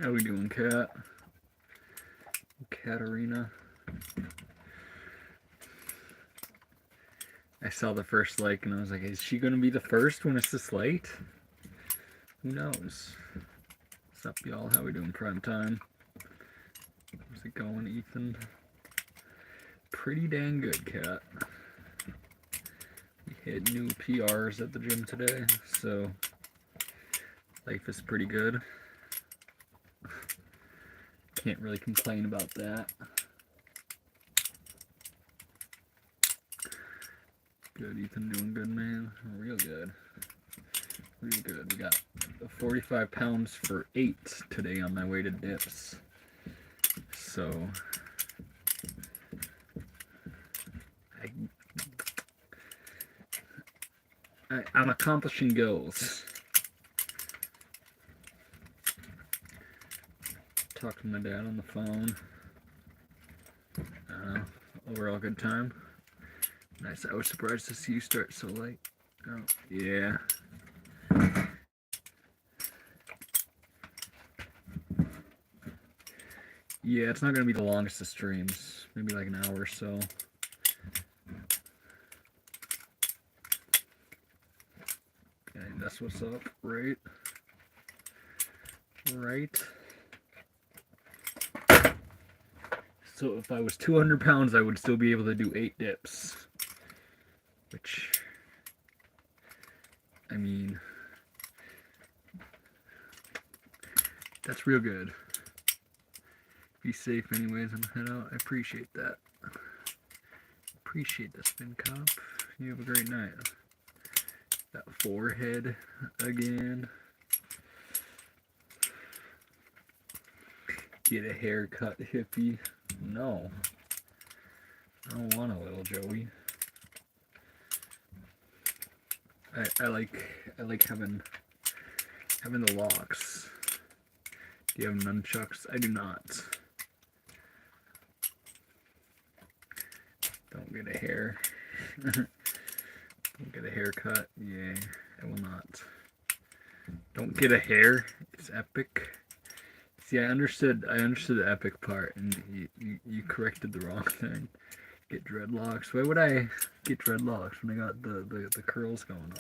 How we doing, Cat? Katarina. I saw the first like and I was like, is she gonna be the first when it's this late? Who knows? What's up, y'all? How we doing prime time? How's it going, Ethan? Pretty dang good, Cat. We hit new PRs at the gym today, so life is pretty good. Can't really complain about that. Good, Ethan, doing good, man. Real good. Real good. We got 45 pounds for 8 today on my way to dips. So, I'm accomplishing goals. Talked to my dad on the phone. Overall good time. Nice. I was surprised to see you start so late. Oh, yeah. Yeah, it's not going to be the longest of streams. Maybe like an hour or so. Okay, that's what's up, right? Right. So if I was 200 pounds, I would still be able to do 8 dips. Which, I mean, that's real good. Be safe anyways and head out. I appreciate that. Appreciate that, Spin Cop. You have a great night. That forehead again. Get a haircut, hippie. No. I don't want a little Joey. I like having the locks. Do you have nunchucks? I do not. Don't get a hair. Don't get a haircut. Yeah, I will not. Don't get a hair. It's epic. See, I understood the epic part, and you corrected the wrong thing. Get dreadlocks. Why would I get dreadlocks when I got the curls going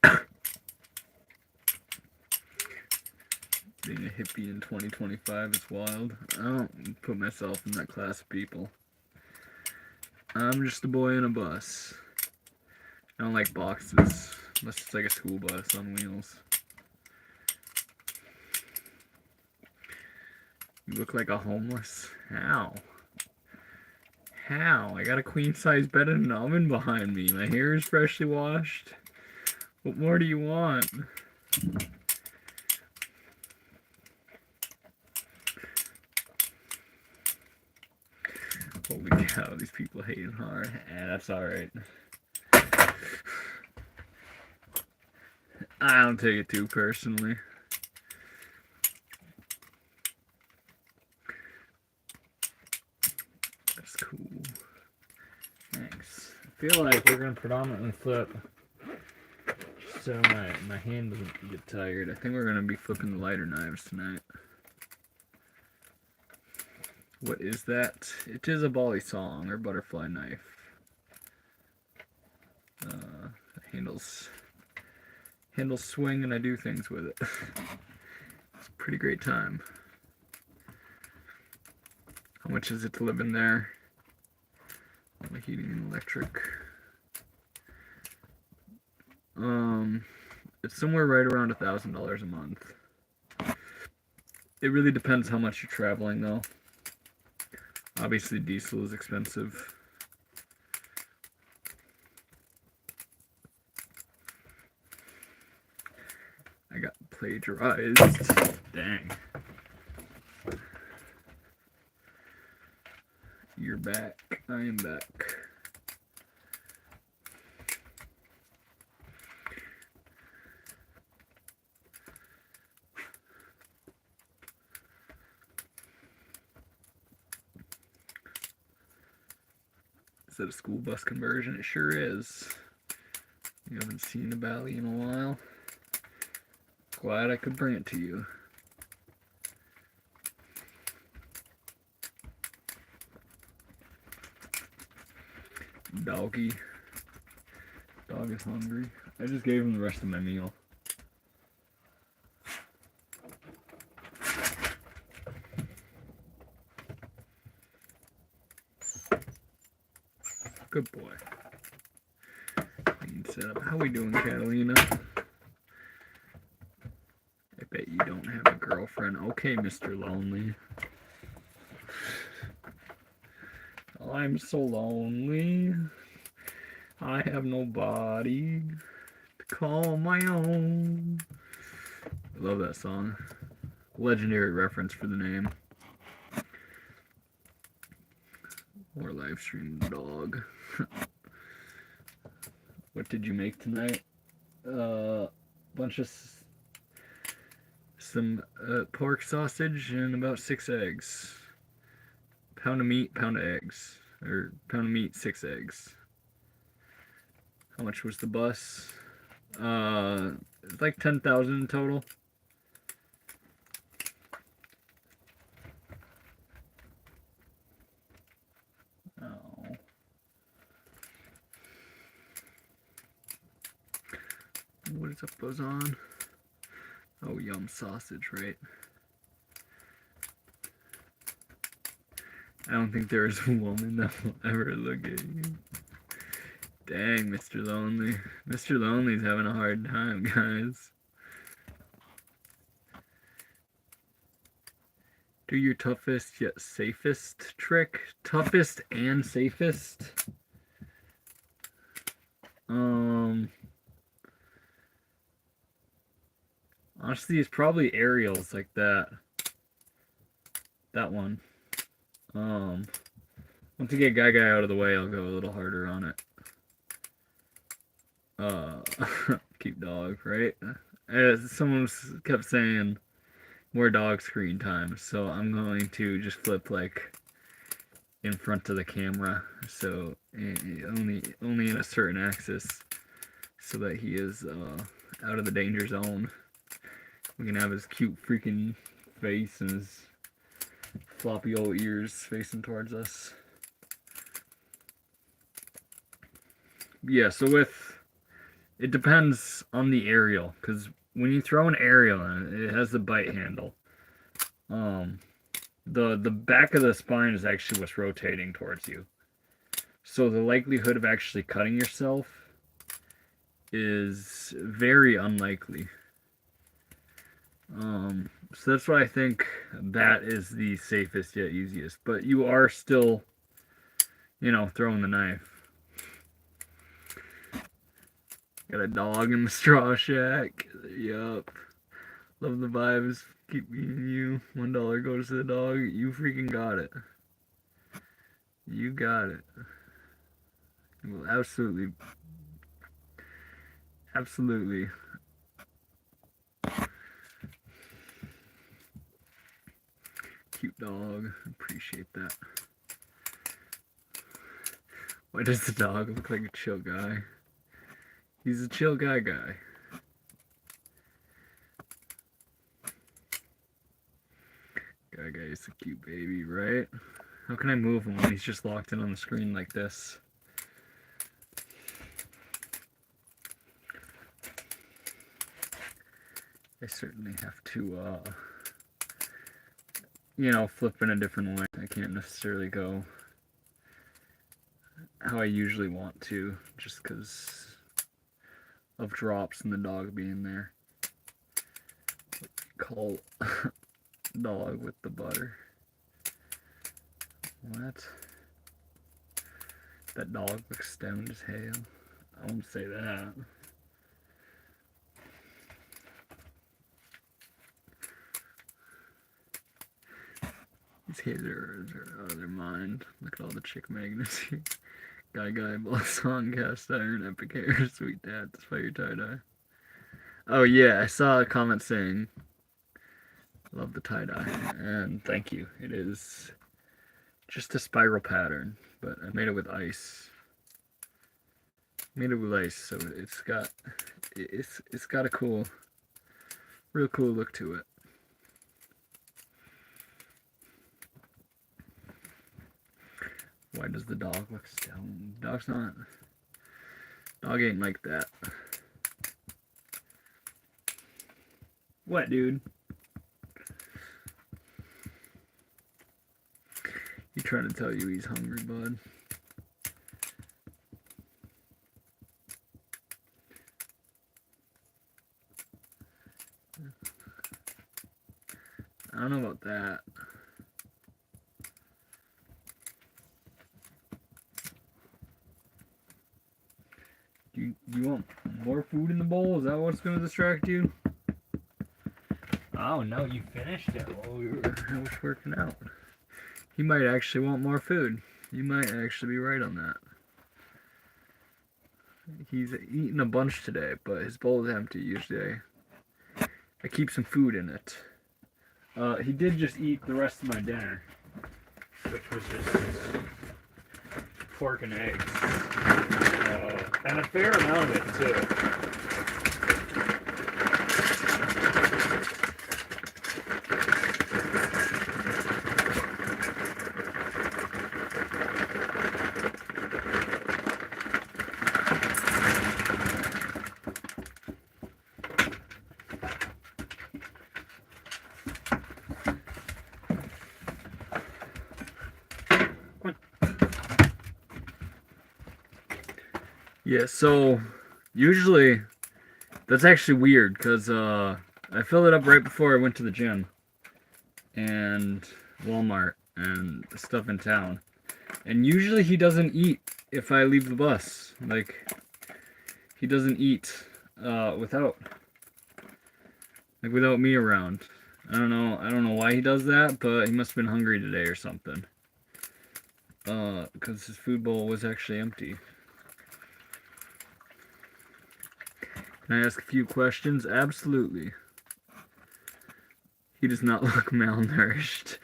on? Being a hippie in 2025 is wild. I don't put myself in that class of people. I'm just a boy in a bus. I don't like boxes, unless it's like a school bus on wheels. You look like a homeless? How? How? I got a queen size bed and an oven behind me. My hair is freshly washed. What more do you want? Holy cow, these people hating hard. That's alright. I don't take it too personally. That's cool. Thanks. I feel like we're going to predominantly flip so my hand doesn't get tired. I think we're going to be flipping the lighter knives tonight. What is that? It is a balisong or butterfly knife. Handles swing and I do things with it. It's a pretty great time. How much is it to live in there? My heating and electric. It's somewhere right around $1,000 a month. It really depends how much you're traveling though. Obviously diesel is expensive. I got plagiarized. Dang. You're back. I am back. Is that a school bus conversion? It sure is. You haven't seen a Bally in a while. Glad I could bring it to you. Doggy. Dog is hungry. I just gave him the rest of my meal. Good boy. Set up. How we doing, Catalina? I bet you don't have a girlfriend. Okay, Mr. Lonely. Oh, I'm so lonely. I have nobody to call my own. I love that song. Legendary reference for the name. Or live stream dog. What did you make tonight? Bunch of some pork sausage and about 6 eggs. Pound of meat, pound of eggs. Or pound of meat, 6 eggs. How much was the bus? It's like 10,000 in total. Oh. What is up goes on? Oh, yum sausage, right? I don't think there is a woman that will ever look at you. Dang, Mr. Lonely. Mr. Lonely's having a hard time, guys. Do your toughest yet safest trick. Toughest and safest. Honestly, it's probably aerials like that. That one. Once you get Guy out of the way, I'll go a little harder on it. Keep dog, right? Someone kept saying more dog screen time, so I'm going to just flip like in front of the camera, so only in a certain axis, so that he is out of the danger zone. We can have his cute freaking face and his floppy old ears facing towards us. Yeah, so it depends on the aerial, because when you throw an aerial in it has the bite handle. The back of the spine is actually what's rotating towards you. So the likelihood of actually cutting yourself is very unlikely. So that's why I think that is the safest yet easiest. But you are still, throwing the knife. Got a dog in the straw shack. Yup. Love the vibes. Keep being you. $1 goes to the dog. You freaking got it. You got it. Well, absolutely. Absolutely. Cute dog. Appreciate that. Why does the dog look like a chill guy? He's a chill guy. Guy is a cute baby, right? How can I move him when he's just locked in on the screen like this? I certainly have to, flip in a different way. I can't necessarily go how I usually want to, just because of drops and the dog being there. Call dog with the butter. What? That dog looks stoned as hell. I won't say that. These kids are out of their mind. Look at all the chick magnets here. Guy, balisong, cast iron, epic hair, sweet dad, despite your tie-dye. Oh yeah, I saw a comment saying, love the tie-dye, and thank you. It is just a spiral pattern, but I made it with ice. So it's got a real cool look to it. Why does the dog look stoned? Dog's not. Dog ain't like that. What, dude? He trying to tell you he's hungry, bud. I don't know about that. You want more food in the bowl? Is that what's going to distract you? Oh no, you finished it while I was working out. He might actually want more food. You might actually be right on that. He's eaten a bunch today, but his bowl is empty. Usually I keep some food in it. He did just eat the rest of my dinner, which was just pork and eggs. And a fair amount of it, too. Yeah, so usually that's actually weird because I filled it up right before I went to the gym and Walmart and stuff in town. And usually he doesn't eat if I leave the bus. Like, he doesn't eat without me around. I don't know why he does that, but he must have been hungry today or something. Because his food bowl was actually empty. Can I ask a few questions? Absolutely. He does not look malnourished.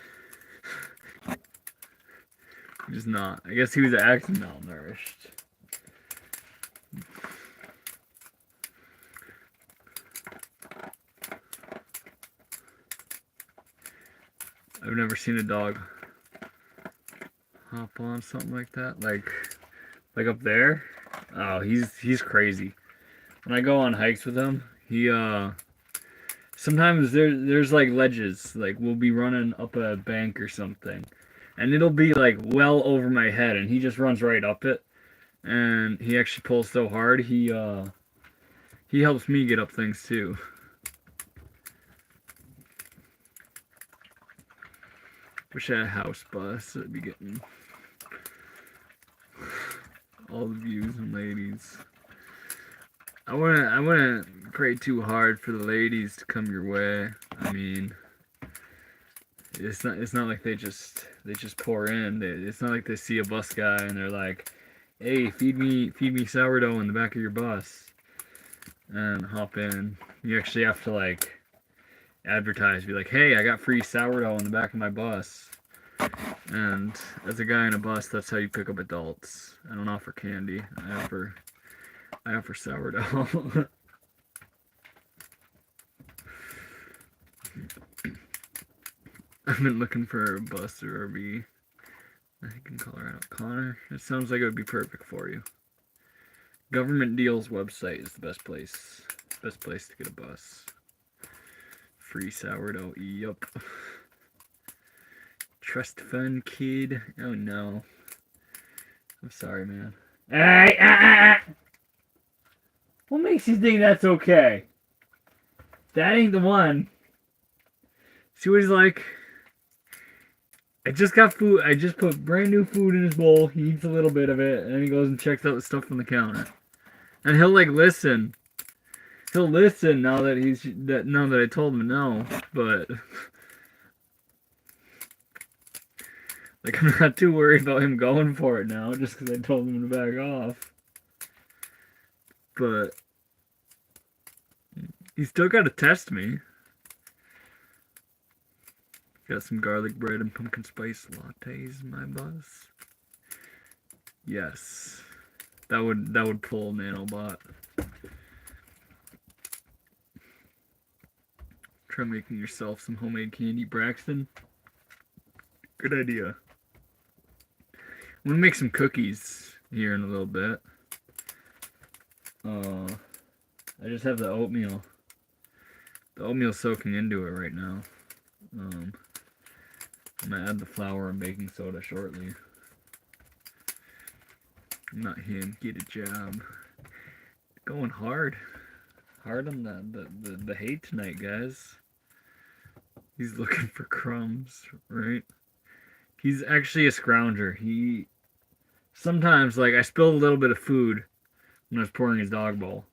He does not. I guess he was acting malnourished. I've never seen a dog hop on something like that. Like up there. Oh, he's crazy. When I go on hikes with him, he sometimes there's like ledges, like we'll be running up a bank or something, and it'll be like well over my head, and he just runs right up it, and he actually pulls so hard he helps me get up things too. Wish I had a house bus. I'd be getting all the views and ladies. I wouldn't pray too hard for the ladies to come your way. I mean, it's not like they just pour in. It's not like they see a bus guy and they're like, "Hey, feed me sourdough in the back of your bus," and hop in. You actually have to like advertise, be like, "Hey, I got free sourdough in the back of my bus." And as a guy in a bus, that's how you pick up adults. I don't offer candy. I offer sourdough. I've been looking for a bus or RV. I think in Colorado. Connor, it sounds like it would be perfect for you. Government Deals website is the best place. Best place to get a bus. Free sourdough. Yup. Trust fund kid. Oh no. I'm sorry, man. What makes you think that's okay? That ain't the one. See what he's like? I just got food. I just put brand new food in his bowl. He eats a little bit of it, and then he goes and checks out the stuff on the counter. And he'll like listen. He'll listen now that I told him no. But like I'm not too worried about him going for it now, just because I told him to back off. But he's still got to test me. Got some garlic bread and pumpkin spice lattes in my bus. Yes, that would pull Nanobot. Try making yourself some homemade candy, Braxton. Good idea. I'm gonna make some cookies here in a little bit. I just have the oatmeal. The oatmeal's soaking into it right now. I'm gonna add the flour and baking soda shortly. Not him. Get a job. Going hard. Hard on the hay tonight, guys. He's looking for crumbs, right? He's actually a scrounger. He sometimes, like, I spilled a little bit of food when I was pouring his dog bowl.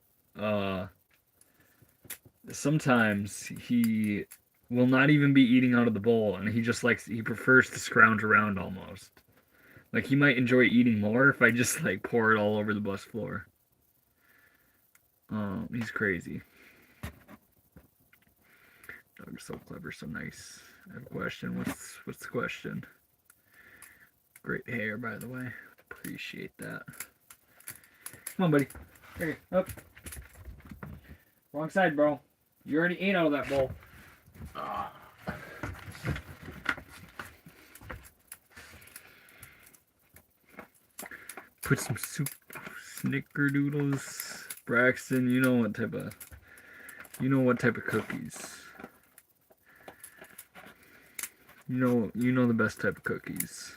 Sometimes he will not even be eating out of the bowl, and he prefers to scrounge around almost. Like, he might enjoy eating more if I just, like, pour it all over the bus floor. He's crazy. Dog's so clever, so nice. I have a question. What's the question? Great hair, by the way. Appreciate that. Come on, buddy. Here, up. Wrong side, bro. You already ate out of that bowl. Put some soup, snickerdoodles. Braxton, you know what type of cookies. You know the best type of cookies.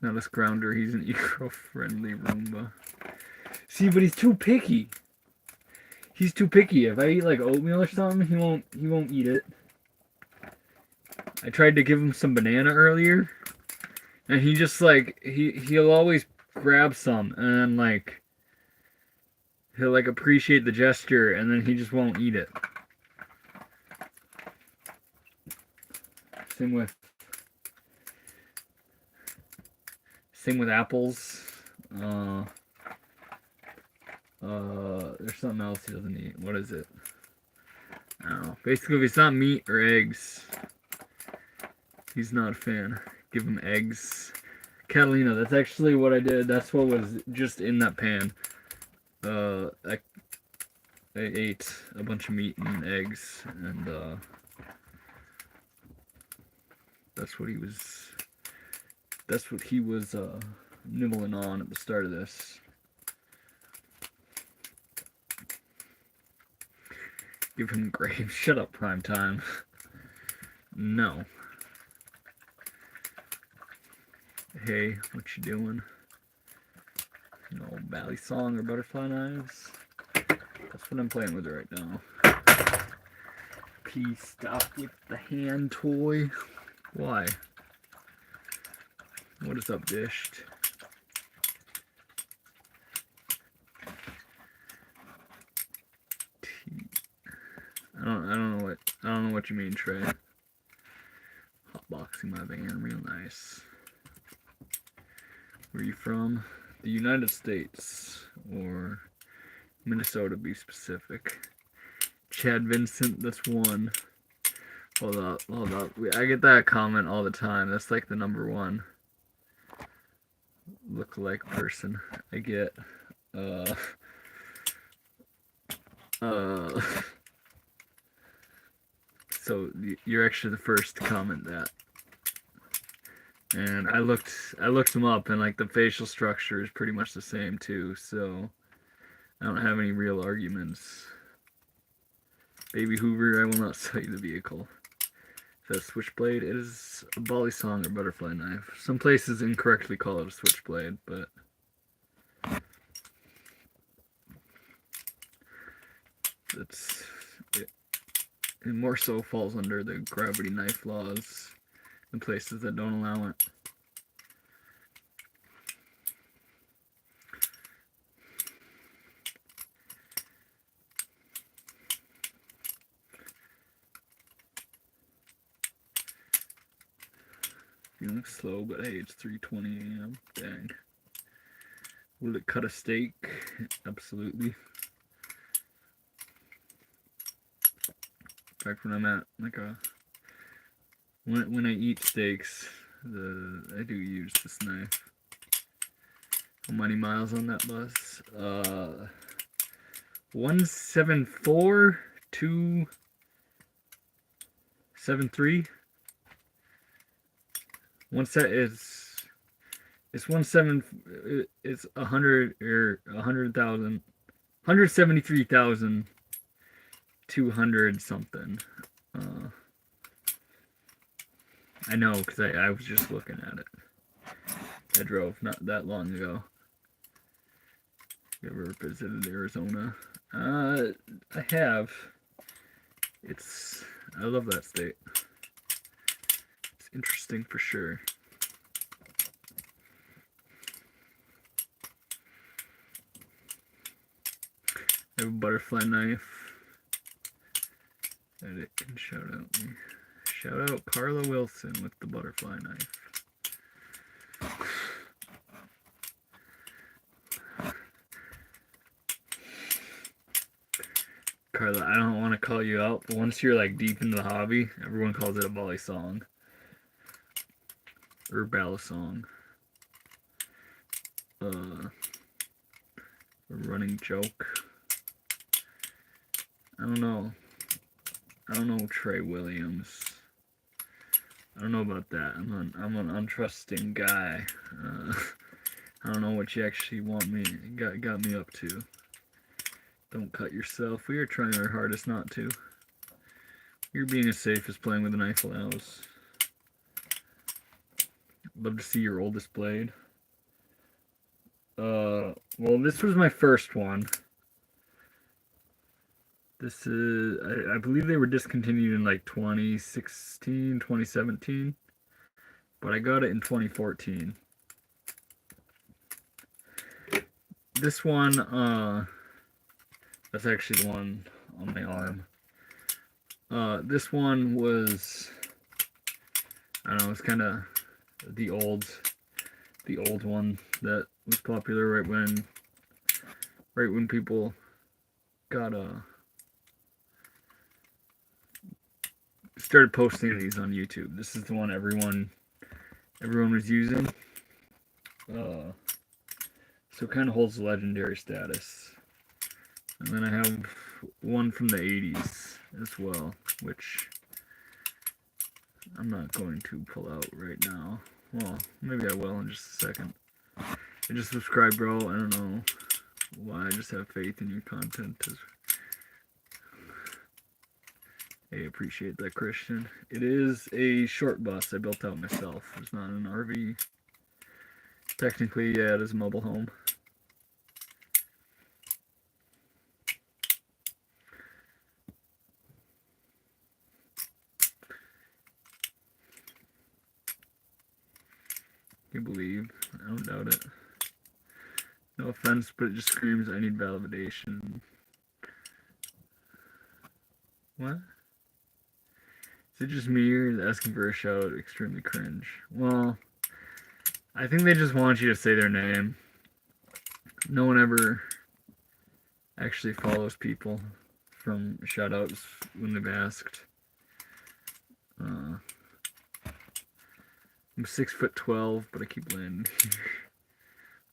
Not a scrounger, he's an eco-friendly Roomba. See, but he's too picky. He's too picky. If I eat like oatmeal or something, he won't eat it. I tried to give him some banana earlier, and he just like he'll always grab some and like he'll like appreciate the gesture, and then he just won't eat it. Same with apples. There's something else he doesn't eat. What is it? I don't know. Basically, if it's not meat or eggs, he's not a fan. Give him eggs. Catalina, that's actually what I did. That's what was just in that pan. I ate a bunch of meat and eggs, and that's what he was nibbling on at the start of this. Give him grapes. Shut up, prime time. No. Hey, what you doing? No balisong or butterfly knives. That's what I'm playing with right now. Please stop with the hand toy. Why? What is up, dished? I don't know what you mean, Trey. Hotboxing my van, real nice. Where are you from? The United States or Minnesota, be specific. Chad Vincent, that's one. Hold up. I get that comment all the time. That's like the number one look-alike person I get. So you're actually the first to comment that. And I looked them up, and like the facial structure is pretty much the same too, so I don't have any real arguments. Baby Hoover, I will not sell you the vehicle. Is that a switchblade? It is a balisong or butterfly knife. Some places incorrectly call it a switchblade, but that's it. It more so falls under the gravity knife laws in places that don't allow it. Feeling slow, but hey, it's 3:20 a.m. Dang. Will it cut a steak? Absolutely. In fact, when I'm at like when I eat steaks, I do use this knife. How many miles on that bus? 174,273. One set is it's 17 it's 100 or 100,000 173,200 something. I know because I was just looking at it. I drove not that long ago. You ever visited Arizona? I have. I love that state. It's interesting for sure. I have a butterfly knife that it can shout out me. Shout out Carla Wilson with the butterfly knife. Carla, I don't want to call you out, but once you're like deep into the hobby, everyone calls it a balisong. Or balisong. A running joke. I don't know Trey Williams. I don't know about that. I'm an untrusting guy. I don't know what you actually got me up to. Don't cut yourself. We are trying our hardest not to. You're being as safe as playing with a knife allows. Love to see your oldest blade. Well, this was my first one. This is, I believe they were discontinued in like 2016, 2017. But I got it in 2014. This one, that's actually the one on my arm. This one was, I don't know, it's kind of the old one that was popular right when people got started posting these on YouTube. This is the one everyone was using. So it kind of holds legendary status. And then I have one from the 80s as well, which I'm not going to pull out right now. Well, maybe I will in just a second. I just subscribed, bro. I don't know why. I just have faith in your content. Hey, appreciate that, Christian. It is a short bus I built out myself. It's not an RV. Technically, yeah, it is a mobile home. You believe? I don't doubt it. No offense, but it just screams I need validation. What? Is it just me or is asking for a shout out extremely cringe? Well, I think they just want you to say their name. No one ever actually follows people from shout outs when they've asked. I'm 6'12", but I keep landing here.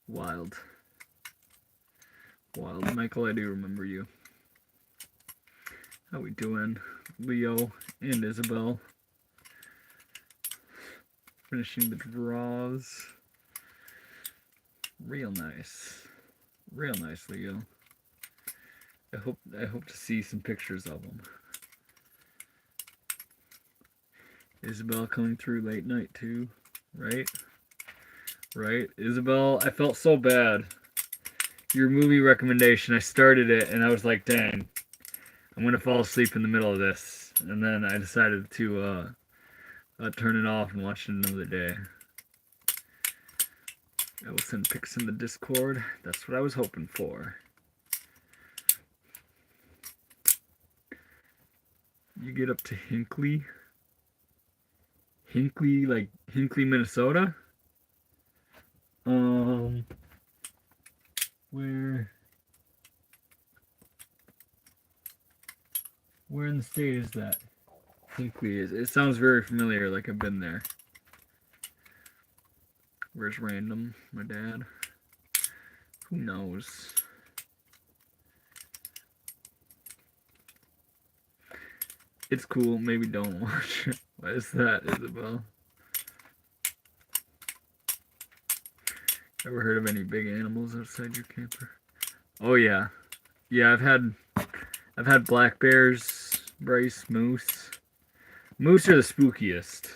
Wild. Michael, I do remember you. How we doing? Leo and Isabel. Finishing the draws. Real nice, Leo. I hope to see some pictures of them. Isabel coming through late night too, right? Isabel, I felt so bad. Your movie recommendation, I started it and I was like, dang, I'm gonna fall asleep in the middle of this, and then I decided to turn it off and watch it another day. I will send pics in the Discord. That's what I was hoping for. You get up to Hinckley, like Hinckley, Minnesota? Where in the state is that? Hinckley is. It sounds very familiar, like I've been there. Where's Random? My dad? Who knows? It's cool. Maybe don't watch it. What is that, Isabel? Ever heard of any big animals outside your camper? Oh yeah, yeah. I've had black bears, Bryce, moose. Moose are the spookiest.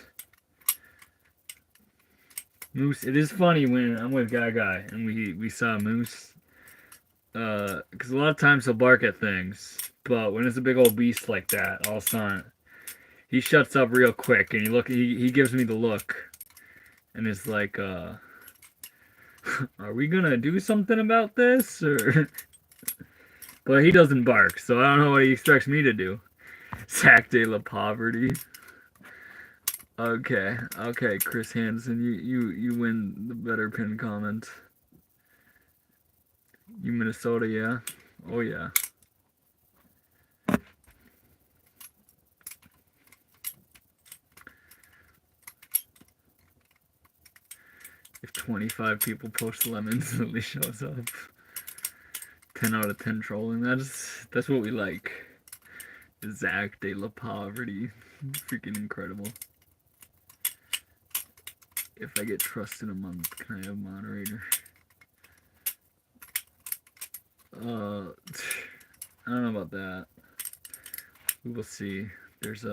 Moose. It is funny when I'm with Guy and we saw a moose. Because a lot of times he'll bark at things, but when it's a big old beast like that, all of a sudden he shuts up real quick, and he gives me the look, and it's like, are we gonna do something about this, or? But he doesn't bark, so I don't know what he expects me to do. Sac de la Poverty. Okay, Chris Hansen, you win the better pin comment. You Minnesota, yeah? Oh yeah. If 25 people post lemons, it only shows up. 10 out of 10 trolling. That's what we like. Zach de la Poverty. Freaking incredible. If I get trust in a month, can I have moderator? I don't know about that. We will see. There's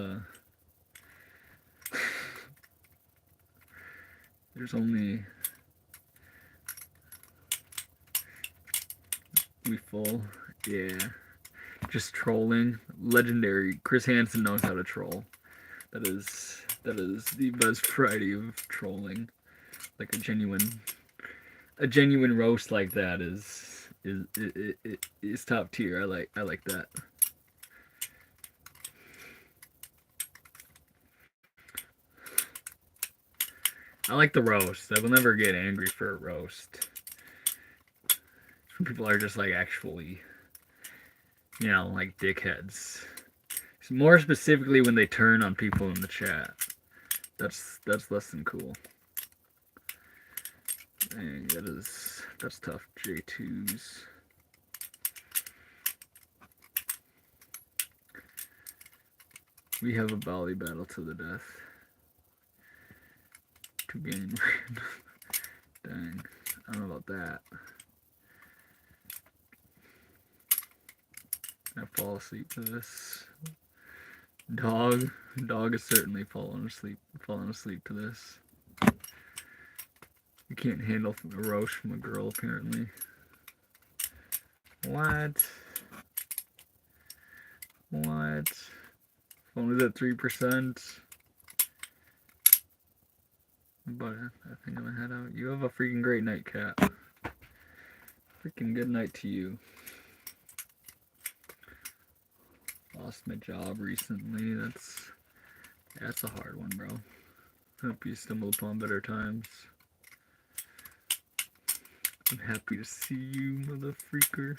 only we full. Yeah. Just trolling. Legendary. Chris Hansen knows how to troll. That is the best variety of trolling. Like a genuine roast like that is top tier. I like that. I like the roast. I will never get angry for a roast. Some people are just like actually, like dickheads. More specifically when they turn on people in the chat. That's less than cool. Dang, that's tough. J2s. We have a volley battle to the death. 2 game random. Dang. I don't know about that. I fall asleep to this. Dog is certainly falling asleep to this. You can't handle a roast from a girl, apparently. What? Phone is at 3%. But I think I'm gonna head out. You have a freaking great night, Cat. Freaking good night to you. Lost my job recently. That's a hard one, bro. Hope you stumble upon better times. I'm happy to see you, mother freaker.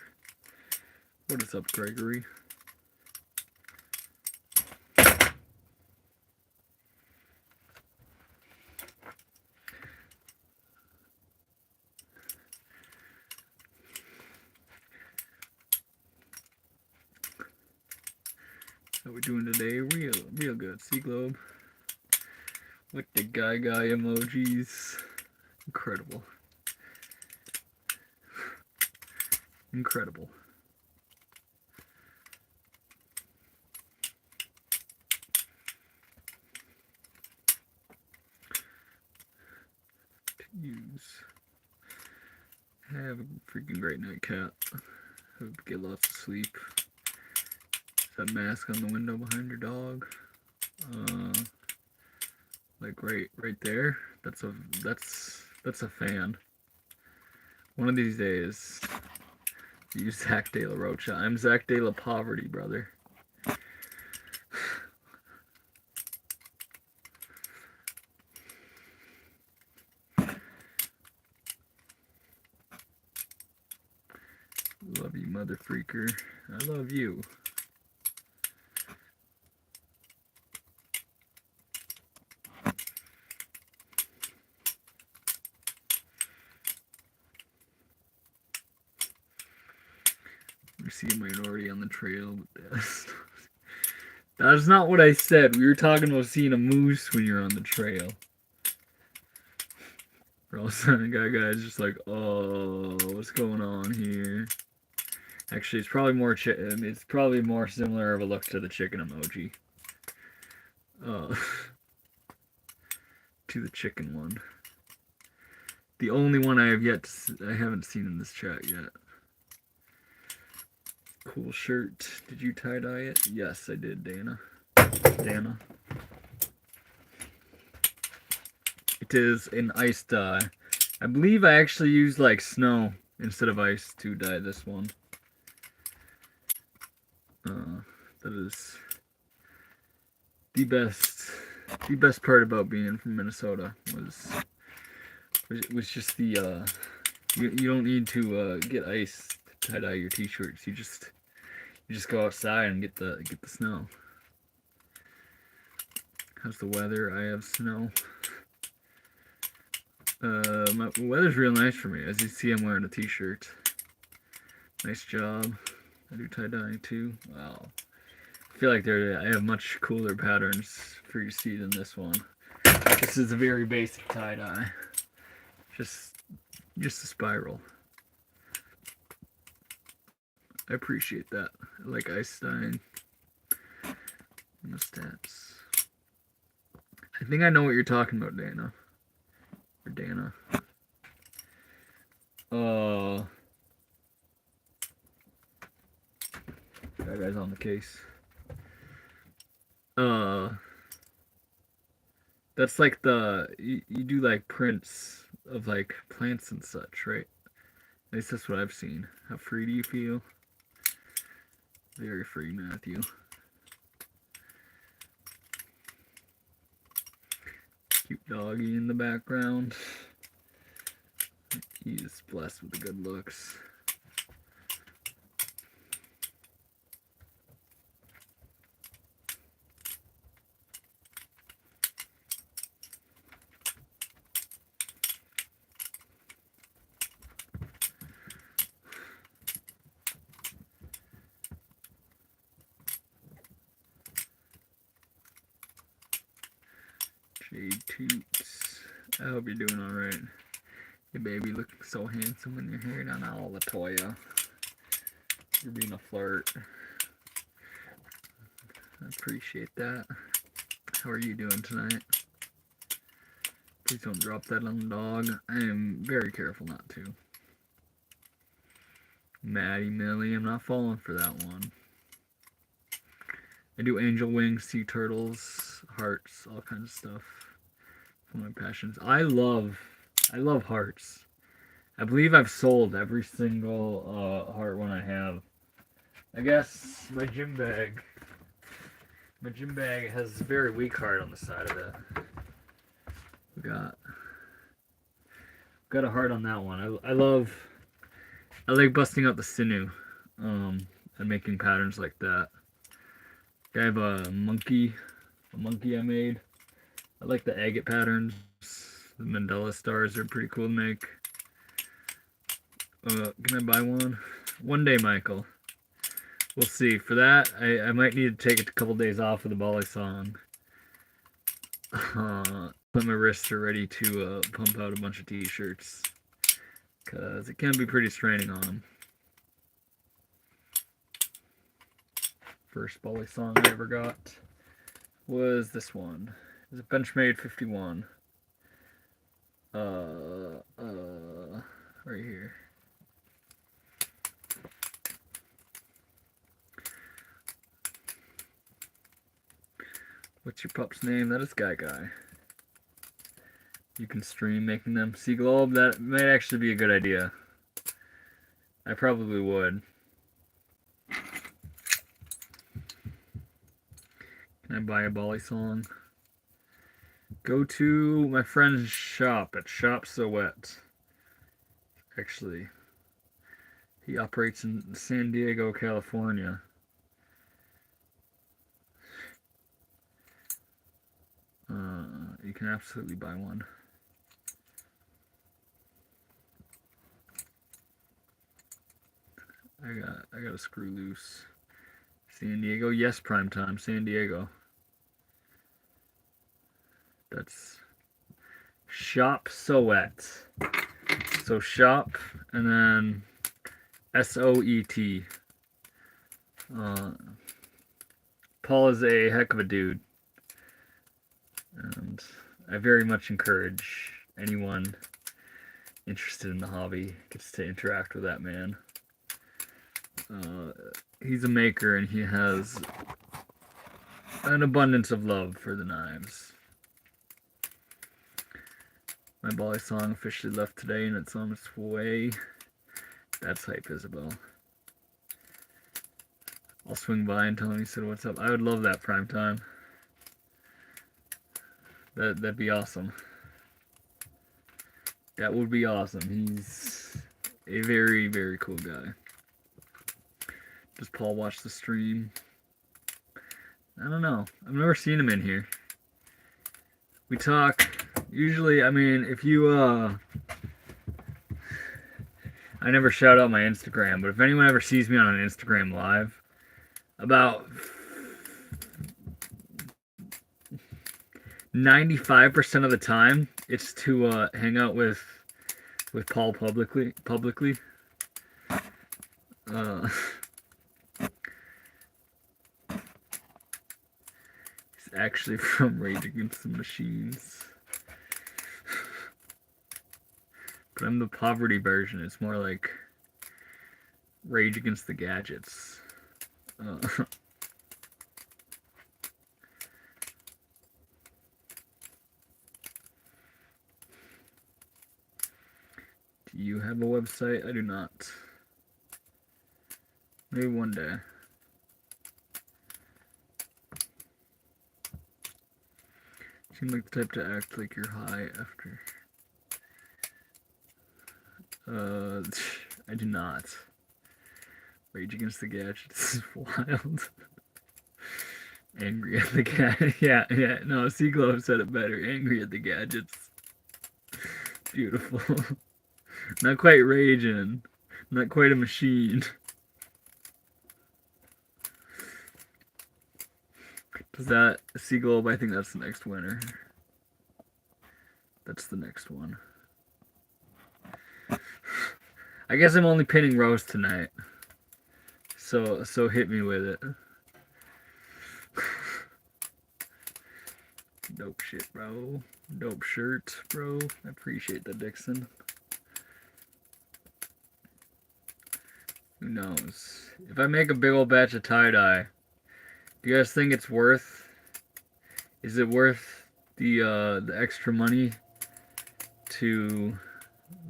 What is up, Gregory? How we doing today? Real good. Sea Globe. With the guy emojis. Incredible. Incredible. To use. Have a freaking great night, Cat. Hope you get lots of sleep. That mask on the window behind your dog. Like right there. That's a fan. One of these days, you Zach De La Rocha. I'm Zach De La Poverty, brother. Love you, mother freaker. I love you. We see a minority on the trail. That's not what I said. We were talking about seeing a moose when you're on the trail. Or else the guy's just like, oh, what's going on here? Actually, it's probably more it's probably more similar of a look to the chicken emoji. To the chicken one. The only one I haven't seen in this chat yet. Cool shirt. Did you tie-dye it? Yes, I did, Dana. Dana. It is an ice dye. I believe I actually used like snow instead of ice to dye this one. That is the best part about being from Minnesota was just the you don't need to get ice to tie dye your t-shirts. You just go outside and get the snow. How's the weather? I have snow. My weather's real nice for me. As you see, I'm wearing a t-shirt. Nice job. I do tie-dyeing too. Wow. I feel like I have much cooler patterns for you to see than this one. This is a very basic tie-dye. Just a spiral. I appreciate that. I like ice dyeing. No stats. I think I know what you're talking about, Dana. Or Dana. That guy's on the case. That's like you do like prints of like plants and such, right? At least that's what I've seen. How free do you feel? Very free, Matthew. Cute doggy in the background. He's blessed with the good looks. Jade Toots. I hope you're doing alright. Hey baby, looking so handsome in your hair down all Latoya. You're being a flirt. I appreciate that. How are you doing tonight? Please don't drop that on the dog. I am very careful not to. Maddie Millie, I'm not falling for that one. I do angel wings, sea turtles, hearts, all kinds of stuff. One of my passions. I love hearts. I believe I've sold every single heart one I have. I guess my gym bag has a very weak heart on the side of it. We got a heart on that one. I like busting out the sinew and making patterns like that. I have a monkey I made. I like the agate patterns. The Mandela stars are pretty cool to make. Can I buy one? One day, Michael. We'll see. For that, I might need to take a couple days off of the balisong. But my wrists are ready to pump out a bunch of t-shirts. Because it can be pretty straining on them. First balisong I ever got was this one. It was a Benchmade 51. Right here. What's your pup's name? That is Guy. You can stream making them. Sea globe, that might actually be a good idea. I probably would. Can I buy a balisong? Go to my friend's shop at Shop So Wet. Actually, he operates in San Diego, California. You can absolutely buy one. I got a screw loose. San Diego, yes, prime time, San Diego. Shop Soet. So shop and then SOET. Paul is a heck of a dude, and I very much encourage anyone interested in the hobby gets to interact with that man. He's a maker and he has an abundance of love for the knives. My balisong officially left today and it's on its way. That's hype, Isabel. I'll swing by and tell him he said what's up. I would love that prime time. That'd be awesome. That would be awesome. He's a very, very cool guy. Does Paul watch the stream? I don't know. I've never seen him in here. We talk, usually, I mean, if you, I never shout out my Instagram, but if anyone ever sees me on an Instagram live, about 95% of the time, it's to hang out with Paul publicly. He's actually from Rage Against the Machines. But I'm the poverty version. It's more like Rage Against the Gadgets. Do you have a website? I do not. Maybe one day. Seem like the type to act like you're high after. I do not. Rage Against the Gadgets is wild. Angry at the gadgets. Yeah. No, Seaglove said it better. Angry at the gadgets. Beautiful. Not quite raging. Not quite a machine. Does that Seaglove? I think that's the next winner. That's the next one. I guess I'm only pinning Rose tonight. So hit me with it. Dope shit, bro. Dope shirt, bro. I appreciate that, Dixon. Who knows? If I make a big old batch of tie-dye, do you guys think it's worth? Is it worth the extra money to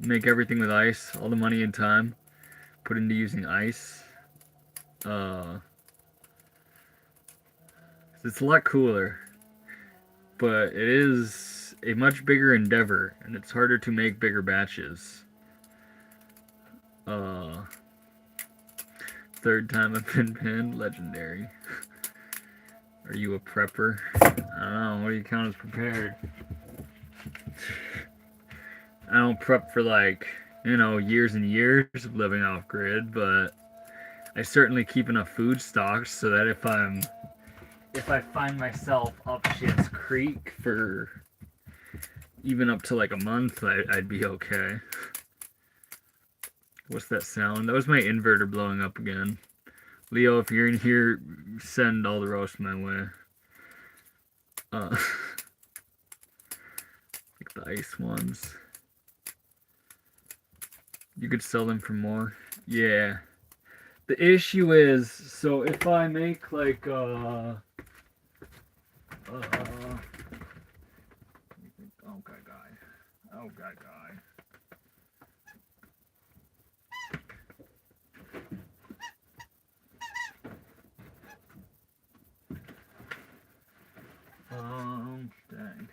make everything with ice? All the money and time put into using ice? It's a lot cooler, but it is a much bigger endeavor, and it's harder to make bigger batches. Third time I've been pinned, legendary. Are you a prepper? I don't know. What do you count as prepared? I don't prep for like, years and years of living off grid, but I certainly keep enough food stocks so that if I find myself up shit's creek for even up to like a month, I'd be okay. What's that sound? That was my inverter blowing up again. Leo, if you're in here, send all the roast my way. Like the ice ones. You could sell them for more. Yeah. The issue is, so if I make like okay, guy. Dang.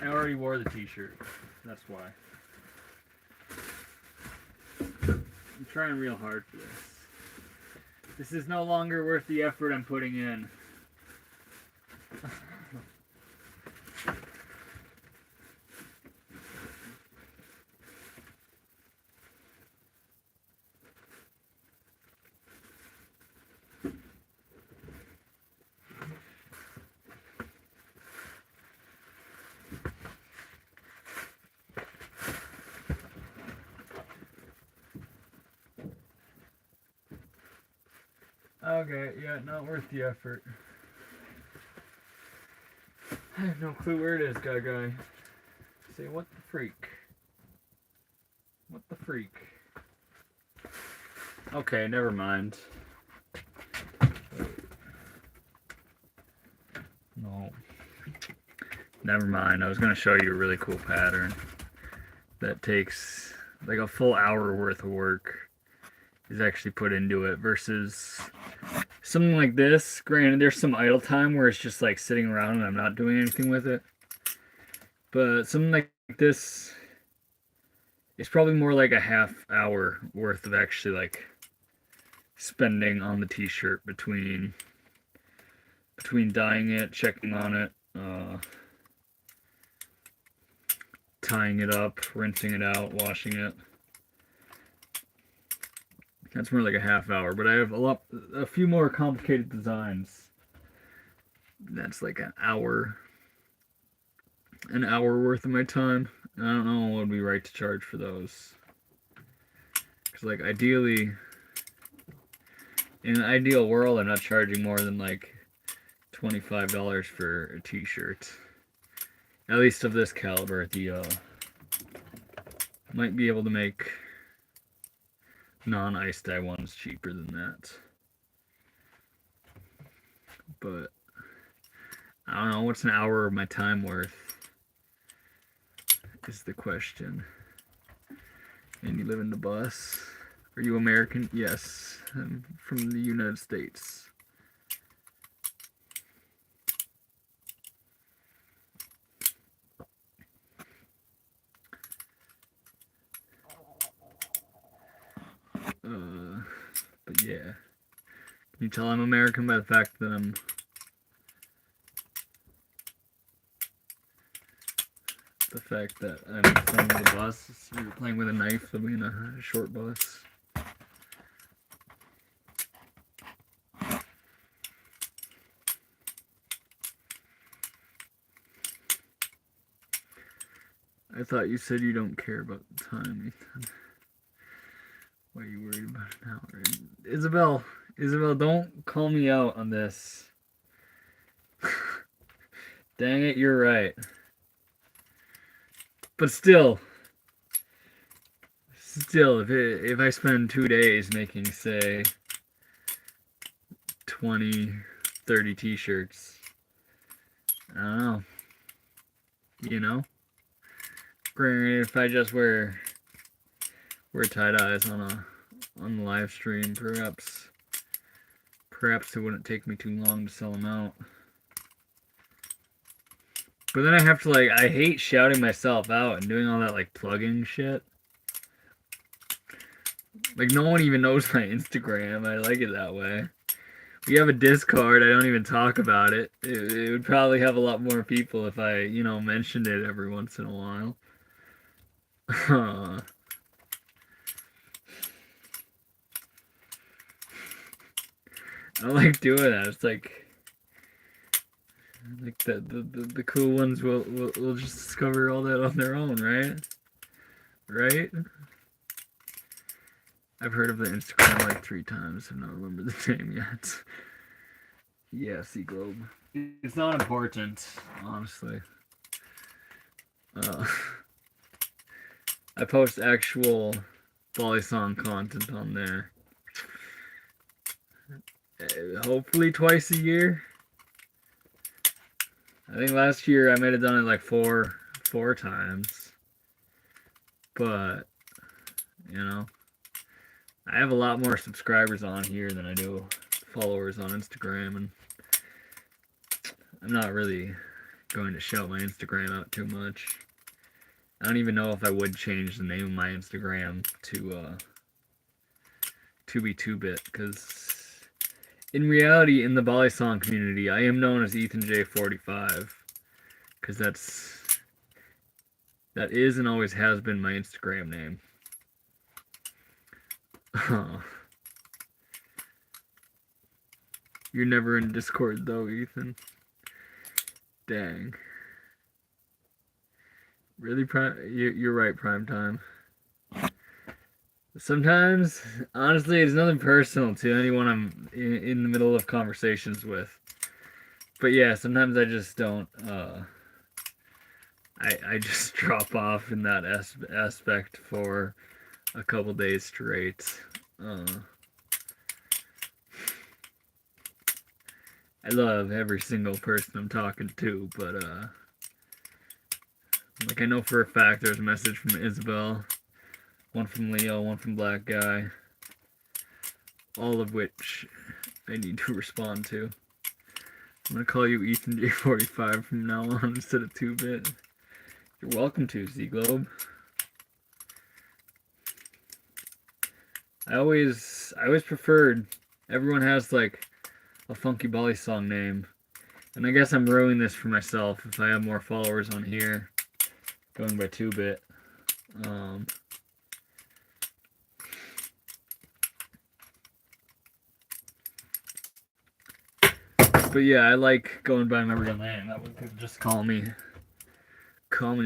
I already wore the t-shirt. That's why. I'm trying real hard for this. This is no longer worth the effort I'm putting in. Okay, yeah, not worth the effort. I have no clue where it is, guy. Say, what the freak? What the freak? Okay, never mind. No. Never mind. I was going to show you a really cool pattern that takes like a full hour worth of work is actually put into it versus something like this. Granted, there's some idle time where it's just like sitting around and I'm not doing anything with it. But something like this, it's probably more like a half hour worth of actually like spending on the t-shirt between dyeing it, checking on it, tying it up, rinsing it out, washing it. That's more like a half hour, but I have a few more complicated designs. That's like an hour worth of my time. I don't know what would be right to charge for those. Cause like ideally, in an ideal world, I'm not charging more than like $25 for a t-shirt. At least of this caliber. Might be able to make non-ice dye ones cheaper than that. But I don't know, what's an hour of my time worth is the question. And you live in the bus? Are you American? Yes, I'm from the United States. But yeah. Can you tell I'm American by the fact that I'm playing with a bus? You're playing with a knife, so being a short bus. I thought you said you don't care about the time, Ethan. Why are you worried about an hour? Isabel, don't call me out on this. Dang it, you're right. But still, if I spend 2 days making, say, 20, 30 t-shirts, I don't know. You know? Granted, if I just wear tie-dyes on the live stream, perhaps it wouldn't take me too long to sell them out. But then I have to, like, I hate shouting myself out and doing all that, like, plugging shit. Like, no one even knows my Instagram. I like it that way. We have a Discord. I don't even talk about it. It would probably have a lot more people if I, mentioned it every once in a while. I don't like doing that. It's like the cool ones will just discover all that on their own, right? Right? I've heard of the Instagram like 3 times. I've not remembered the name yet. Yeah, Sea Globe. It's not important, honestly. I post actual balisong content on there. Hopefully twice a year. I think last year I might have done it like four times. But, I have a lot more subscribers on here than I do followers on Instagram, and I'm not really going to shout my Instagram out too much. I don't even know if I would change the name of my Instagram to be 2-bit, because in reality, in the balisong community, I am known as EthanJ45, because that is and always has been my Instagram name. You're never in Discord though, Ethan. Dang. Really, you're right, prime time. The Sometimes, honestly, it's nothing personal to anyone I'm in the middle of conversations with. But yeah, sometimes I just don't. I just drop off in that aspect for a couple days straight. Uh, I love every single person I'm talking to, but like I know for a fact there's a message from Isabel, one from Leo, one from Black Guy, all of which I need to respond to. I'm gonna call you Ethan J45 from now on instead of 2-bit. You're welcome to, Z-Globe. I always preferred, everyone has like a funky balisong name. And I guess I'm ruining this for myself if I have more followers on here going by 2-bit. But yeah, I like going by my real name. That one could just call me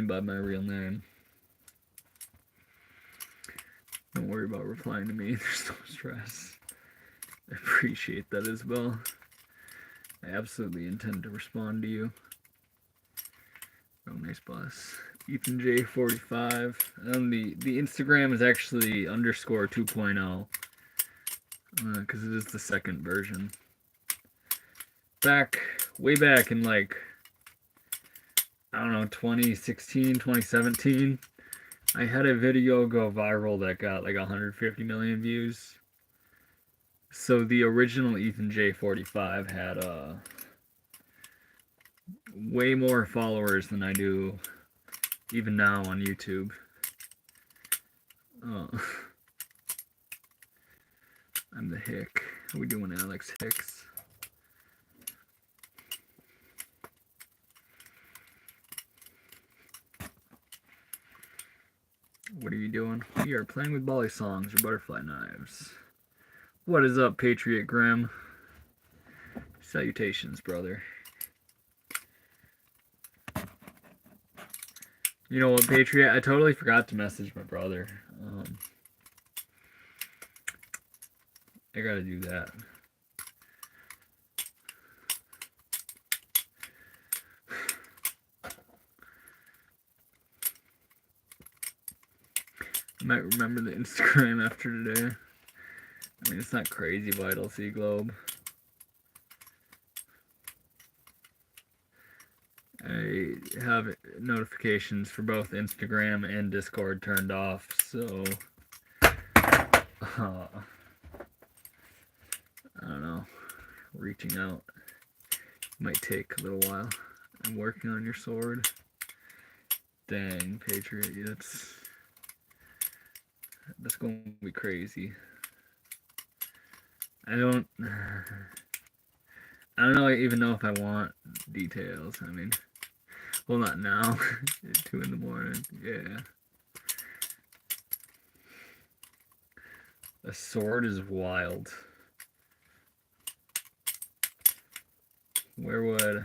by my real name. Don't worry about replying to me. There's no stress. I appreciate that as well. I absolutely intend to respond to you. Oh, nice boss. Ethan J45. The Instagram is actually underscore 2.0. Because it is the second version. Way back in like, I don't know, 2016, 2017, I had a video go viral that got like 150 million views. So the original Ethan J45 had way more followers than I do even now on YouTube. I'm the hick. How we doing, Alex Hicks? What are you doing? We are playing with balisongs or butterfly knives. What is up, Patriot Graham? Salutations, brother. You know what, Patriot? I totally forgot to message my brother. I gotta do that. I might remember the Instagram after today. I mean, it's not crazy vital, Z-Globe. I have notifications for both Instagram and Discord turned off, so I don't know. Reaching out might take a little while. I'm working on your sword. Dang, Patriot, that's going to be crazy. I don't even know if I want details. I mean, well, not now. 2 in the morning. Yeah. A sword is wild. Where would...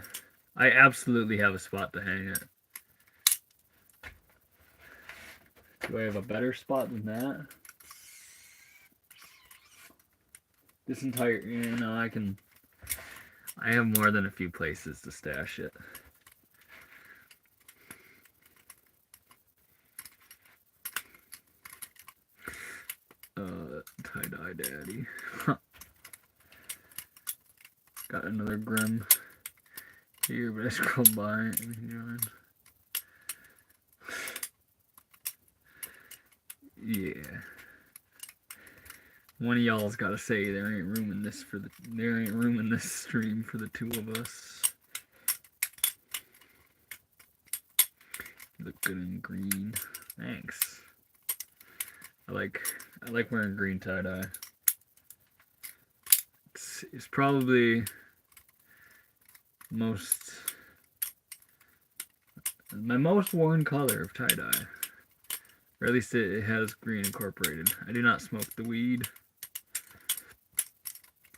I absolutely have a spot to hang it. Do I have a better spot than that? This entire... You know, I have more than a few places to stash it. Tie-dye daddy. Got another Grim here, but I scrolled by and yeah. One of y'all's gotta say there ain't room in this stream for the two of us. You look good in green. Thanks. I like wearing green tie-dye. It's probably my most worn color of tie-dye. Or at least it has green incorporated. I do not smoke the weed.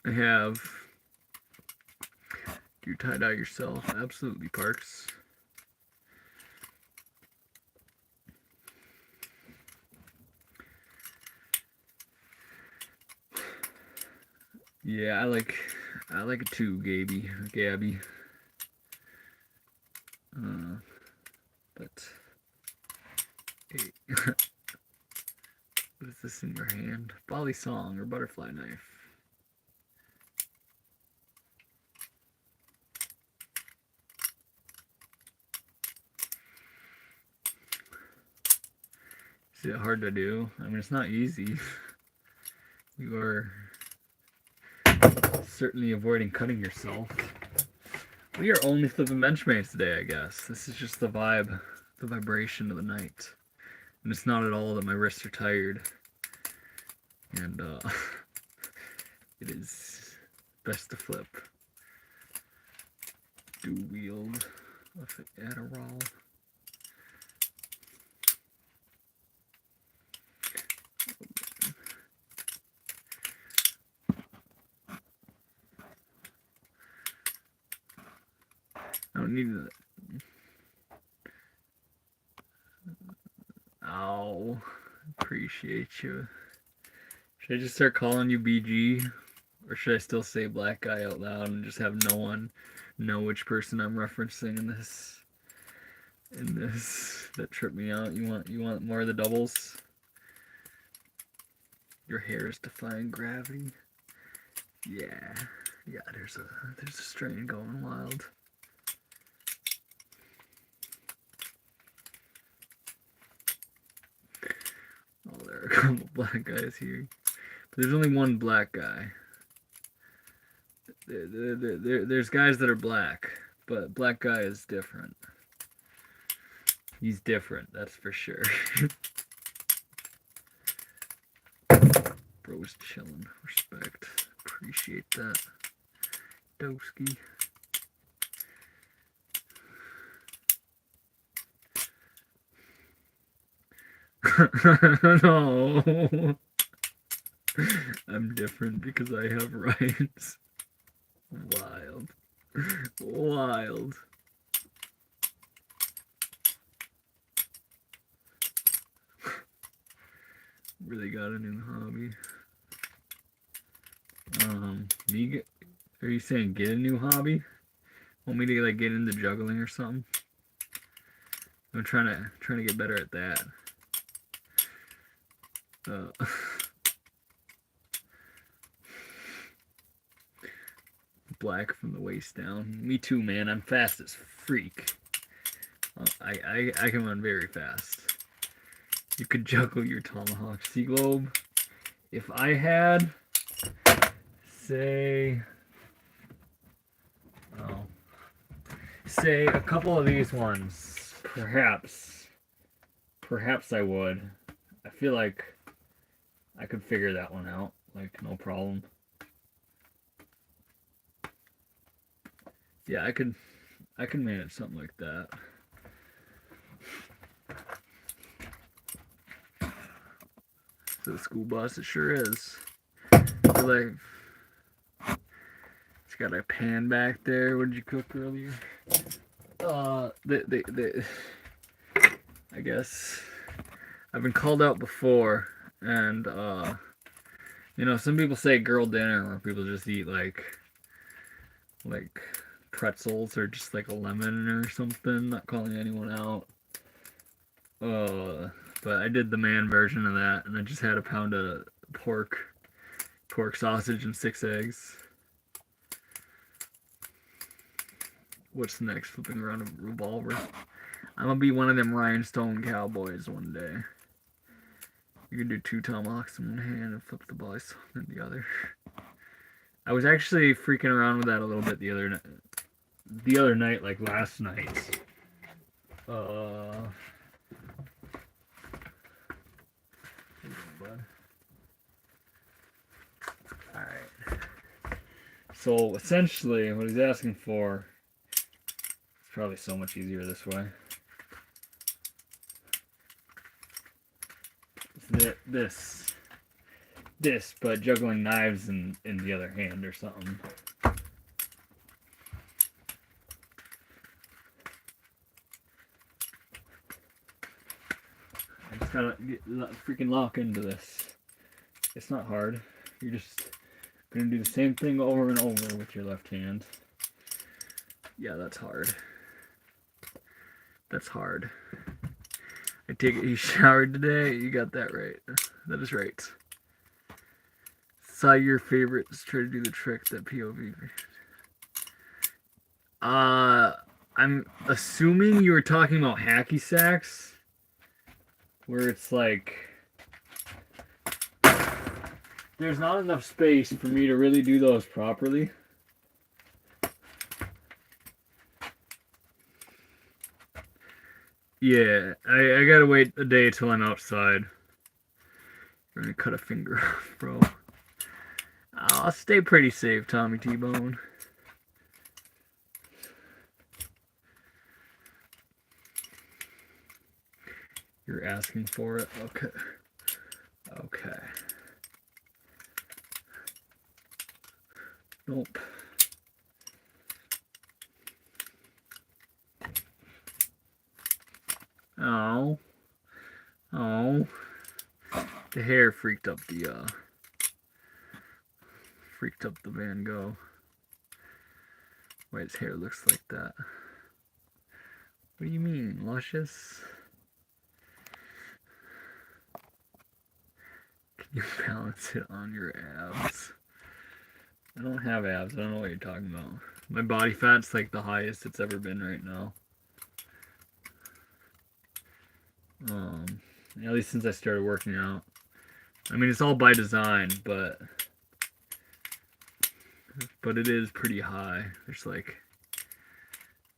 I have... Do you tie-dye yourself? Absolutely, Parks. Yeah, I like it too, Gabby. But hey, what is this in your hand? Balisong or butterfly knife? Is it hard to do? I mean, it's not easy. You are certainly avoiding cutting yourself. We are only flipping Benchmates today, I guess. This is just the vibe, the vibration of the night. And it's not at all that my wrists are tired. And it is best to flip. Do wield of Adderall. I don't need that. Ow. Appreciate you. Should I just start calling you BG? Or should I still say black guy out loud and just have no one know which person I'm referencing in this that tripped me out? You want more of the doubles? Your hair is defying gravity. Yeah. Yeah, there's a strain going wild. Oh, there are a couple black guys here. But there's only one black guy. There's guys that are black, but black guy is different. He's different, that's for sure. Bro's chilling. Respect. Appreciate that. Doski. No. I'm different because I have rights. Wild. Wild. Really got a new hobby. Are you saying get a new hobby? Want me to like get into juggling or something? I'm trying to get better at that. Black from the waist down. Me too, man. I'm fast as freak. I can run very fast. You could juggle your tomahawk sea globe. If I had, say a couple of these ones, perhaps I would. I feel like I could figure that one out, like no problem. Yeah, I could manage something like that. The school bus, it sure is. Like, it's got a pan back there. What did you cook earlier? I guess I've been called out before, and you know, some people say girl dinner where people just eat like pretzels or just like a lemon or something. Not calling anyone out. But I did the man version of that, and I just had a pound of pork sausage and 6 eggs. What's next? Flipping around a revolver. I'm gonna be one of them rhinestone cowboys one day. You can do 2 tomahawks in one hand and flip the balisong in the other. I was actually freaking around with that a little bit the other night, like last night. Alright. So essentially what he's asking for is probably so much easier this way. This, but juggling knives in the other hand or something. I just gotta freaking lock into this. It's not hard. You just Gonna do the same thing over and over with your left hand. Yeah, that's hard. That's hard. I take it you showered today. You got that right. That is right. Saw your favorites try to do the trick that POV. I'm assuming you were talking about hacky sacks, where it's like there's not enough space for me to really do those properly. Yeah, I gotta wait a day till I'm outside. You're gonna cut a finger off, bro. I'll stay pretty safe, Tommy T-Bone. You're asking for it? Okay. Okay. Nope. Oh. Oh. The hair freaked up the Van Gogh. Why his hair looks like that. What do you mean, luscious? Can you balance it on your abs? I don't have abs. I don't know what you're talking about. My body fat's like the highest it's ever been right now. At least since I started working out. I mean, it's all by design, but it is pretty high. There's like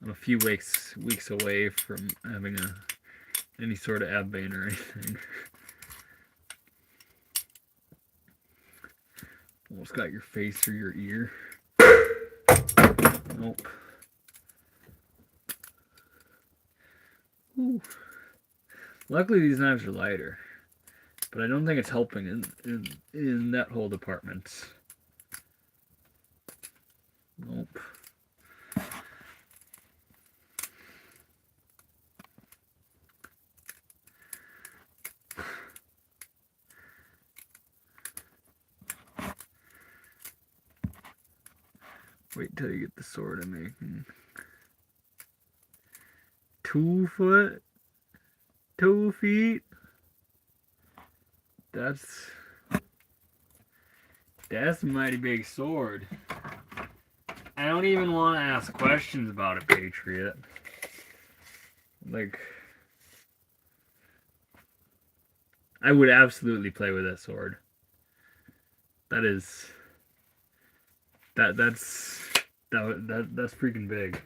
I'm a few weeks away from having any sort of ab vein or anything. Almost got your face through your ear. Nope. Ooh. Luckily, these knives are lighter, but I don't think it's helping in that whole department. Nope. Wait till you get the sword I'm making. 2 foot? 2 feet? That's a mighty big sword. I don't even want to ask questions about it, Patriot. Like, I would absolutely play with that sword. That's freaking big.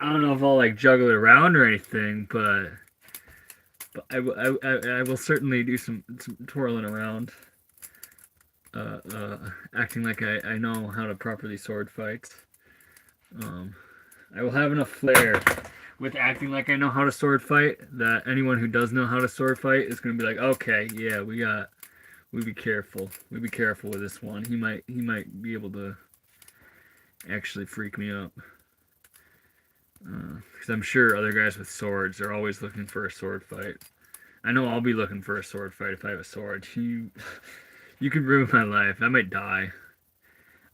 I don't know if I'll like juggle it around or anything, but I will certainly do some twirling around, acting like I know how to properly sword fight. I will have enough flair with acting like I know how to sword fight that anyone who does know how to sword fight is gonna be like, okay, yeah, we be careful. We be careful with this one. He might be able to actually freak me up. Because I'm sure other guys with swords are always looking for a sword fight. I know I'll be looking for a sword fight if I have a sword. You could ruin my life. I might die.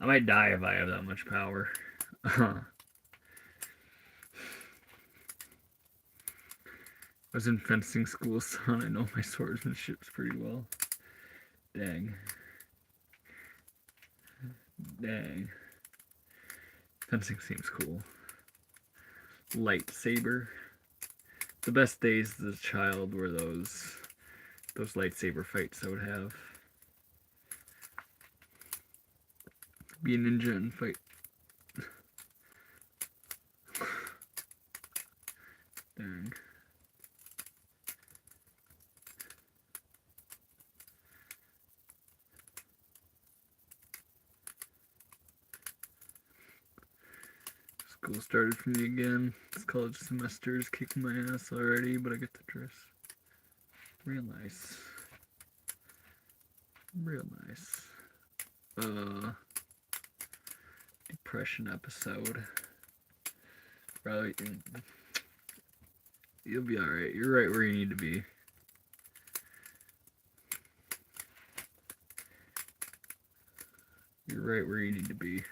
I might die if I have that much power. I was in fencing school, son. I know my swordsmanship's pretty well. Dang. Dang. Fencing seems cool. Lightsaber. The best days as a child were those lightsaber fights I would have. Be a ninja and fight. Dang. School started for me again. This college semester is kicking my ass already, but I get the dress. Real nice. Real nice. Depression episode. Probably. You'll be alright. You're right where you need to be. You're right where you need to be.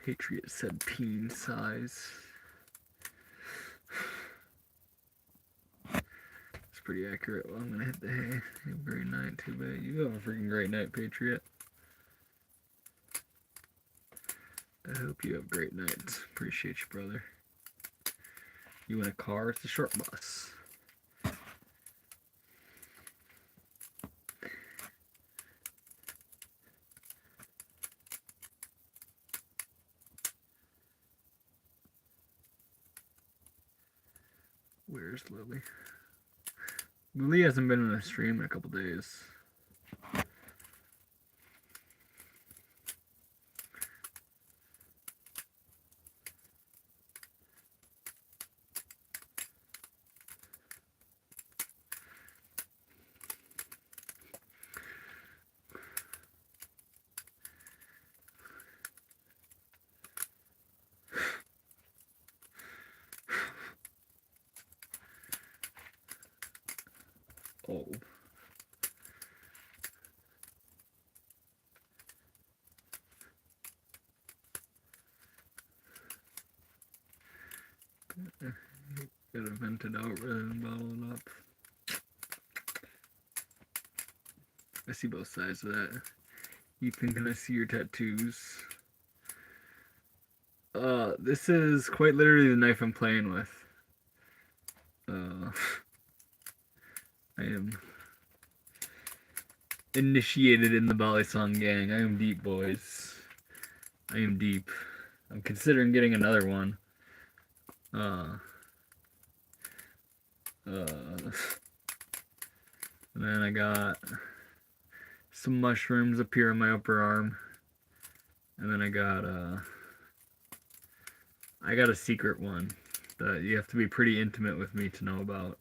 Patriot said peen size. It's pretty accurate. Well, I'm gonna hit the hay. Have a great night, too bad. You have a freaking great night, Patriot. I hope you have a great night. Appreciate you, brother. You in a car? It's a short bus. Where's Lily? Lily hasn't been in a stream in a couple days. Oh. Gotta vent it out rather than bottle it up. I see both sides of that. You thinking I see your tattoos? This is quite literally the knife I'm playing with. I am initiated in the balisong gang. I am deep, boys. I am deep. I'm considering getting another one. And then I got some mushrooms up here on my upper arm. And then I got a secret one that you have to be pretty intimate with me to know about.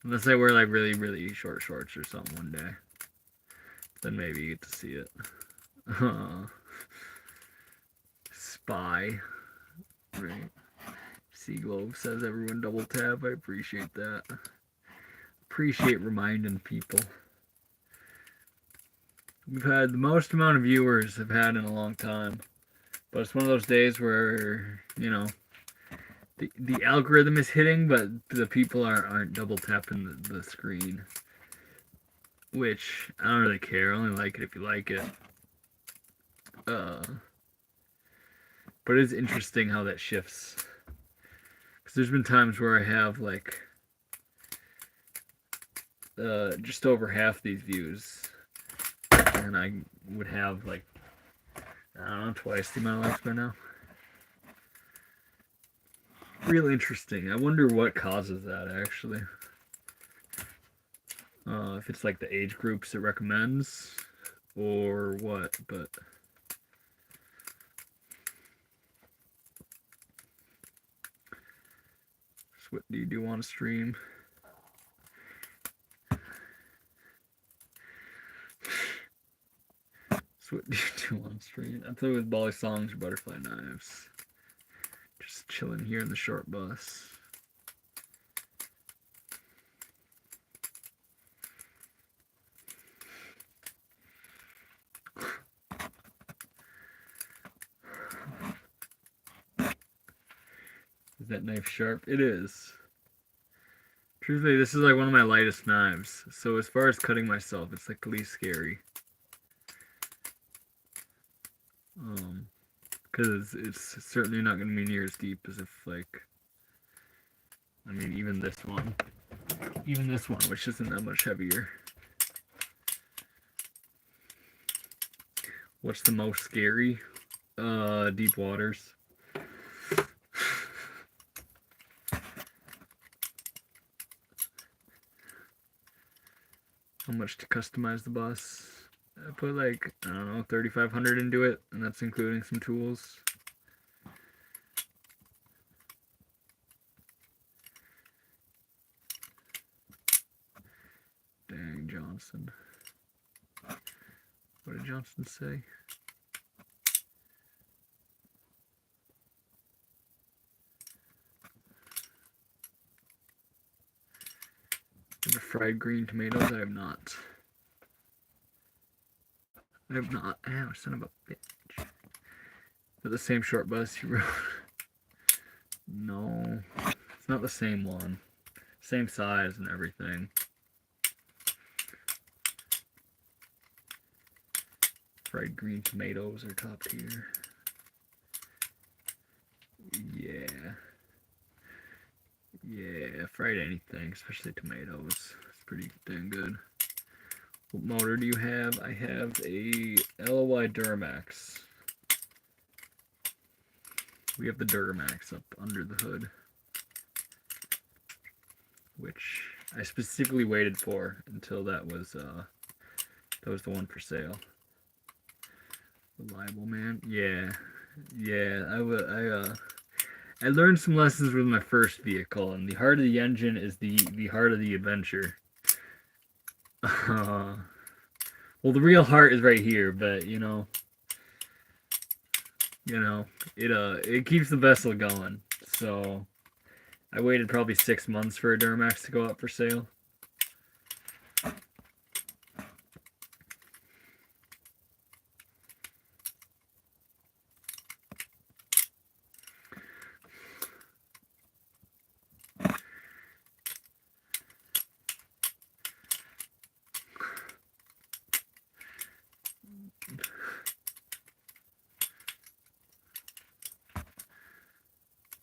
Unless I wear like really, really short shorts or something one day. Then maybe you get to see it. Spy. Right. Seaglove says everyone double tap. I appreciate that. Appreciate reminding people. We've had the most amount of viewers I've had in a long time. But it's one of those days where, you know, the algorithm is hitting, but the people aren't double tapping the screen. Which, I don't really care. I only like it if you like it. But it's interesting how that shifts. Because there's been times where I have, like, just over half these views. And I would have, like, I don't know, twice the amount of likes by now. Real interesting. I wonder what causes that, actually. If it's, like, the age groups it recommends, or what, but... What do you do on a stream? So what do you do on stream? I play with balisongs or butterfly knives. Just chilling here in the short bus. Is that knife sharp? It is. Truthfully, this is like one of my lightest knives. So as far as cutting myself, it's like the least scary. Because it's certainly not going to be near as deep as if, like, I mean, even this one, which isn't that much heavier. What's the most scary? Deep waters. How much to customize the bus? I put like, I don't know, 3,500 into it, and that's including some tools. Dang, Johnson. What did Johnson say? Ever fried green tomatoes? I have not. I have not. Ow, son of a bitch. Is it the same short bus you wrote? No. It's not the same one. Same size and everything. Fried green tomatoes are top tier. Yeah. Yeah, fried anything, especially tomatoes. It's pretty dang good. What motor do you have? I have a LOI Duramax. We have the Duramax up under the hood, which I specifically waited for until that was the one for sale. Reliable, man. Yeah, yeah. I learned some lessons with my first vehicle, and the heart of the engine is the heart of the adventure. Well, the real heart is right here, but it keeps the vessel going. So I waited probably 6 months for a Duramax to go up for sale.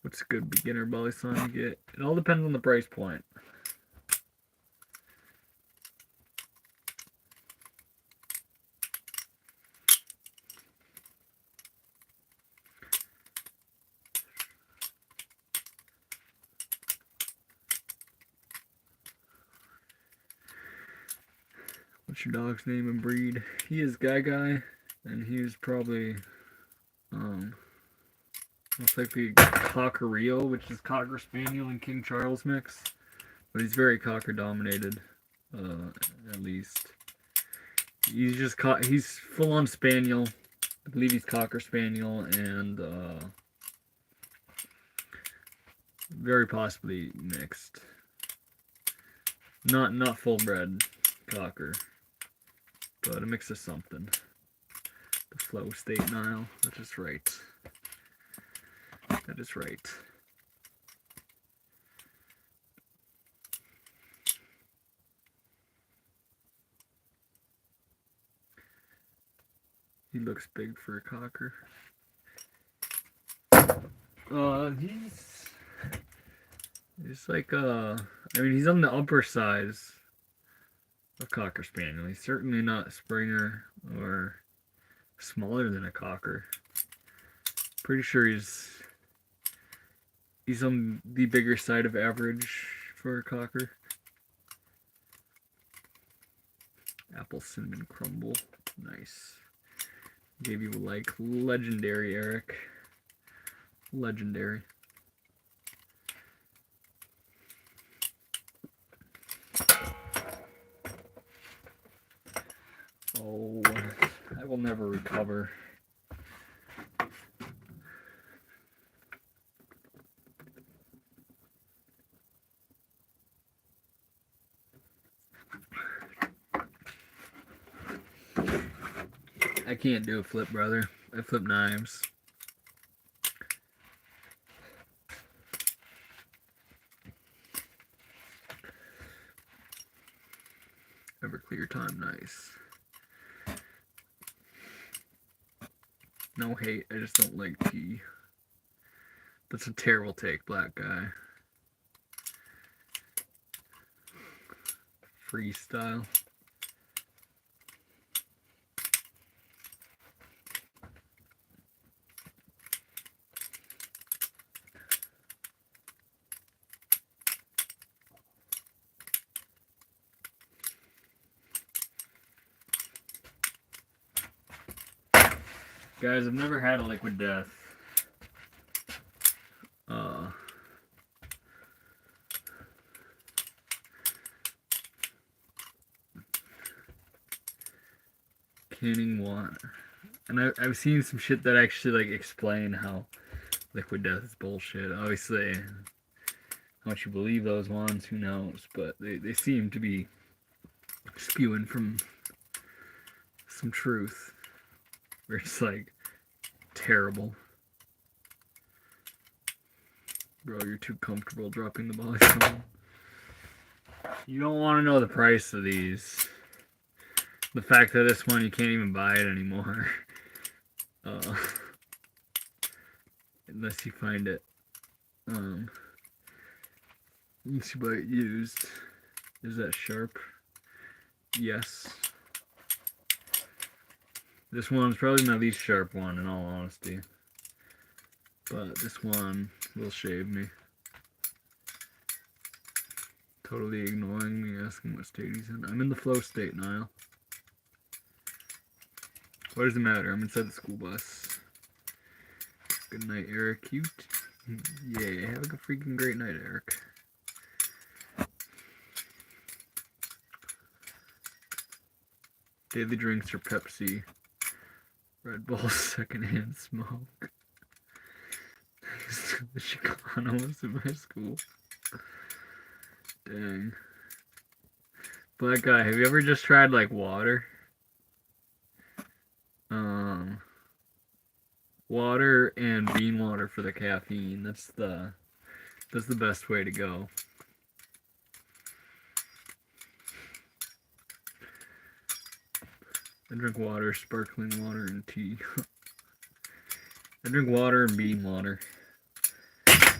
What's a good beginner balisong you get? It all depends on the price point. What's your dog's name and breed? He is Guy, and he's probably most likely Cockereel, which is Cocker Spaniel and King Charles mix. But he's very Cocker dominated, at least. He's full on Spaniel. I believe he's Cocker Spaniel and very possibly mixed. Not full bred Cocker, but a mix of something. The Flow State Nile. That is right. That is right. He looks big for a Cocker. He's like I mean, he's on the upper size of Cocker Spaniel. He's certainly not Springer or smaller than a Cocker. Pretty sure he's on the bigger side of average for a Cocker. Apple cinnamon crumble, nice. Gave you a like. Legendary, Eric. Legendary. Oh, I will never recover. I can't do a flip, brother. I flip knives. Everclear time, nice. No hate, I just don't like tea. That's a terrible take, black guy. Freestyle. Guys, I've never had a liquid death. Canning water. And I've seen some shit that actually like explain how liquid death is bullshit. Obviously, how much you believe those ones, who knows? But they seem to be spewing from some truth. Where it's like terrible. Bro, you're too comfortable dropping the balisong. You don't want to know the price of these. The fact that this one you can't even buy it anymore. Unless you find it. Unless you buy it used. Is that sharp? Yes. This one's probably my least sharp one in all honesty. But this one will shave me. Totally ignoring me, asking what state he's in. I'm in the flow state, Niall. What does it matter? I'm inside the school bus. Good night, Eric. Cute. Yeah, have a freaking great night, Eric. Daily drinks are Pepsi. Red Bull secondhand smoke. The Chicano was in my school. Dang. Black guy, have you ever just tried like water? Water and bean water for the caffeine. That's the best way to go. I drink water, sparkling water, and tea. I drink water and bean water.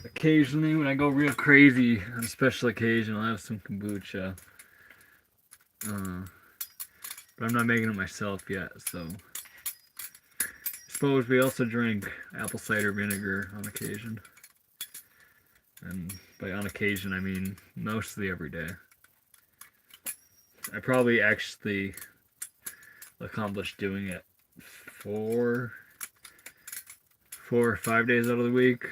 Occasionally, when I go real crazy on a special occasion, I'll have some kombucha. But I'm not making it myself yet, so. I suppose we also drink apple cider vinegar on occasion. And by on occasion, I mean mostly every day. I probably actually accomplished doing it 4 or 5 days out of the week.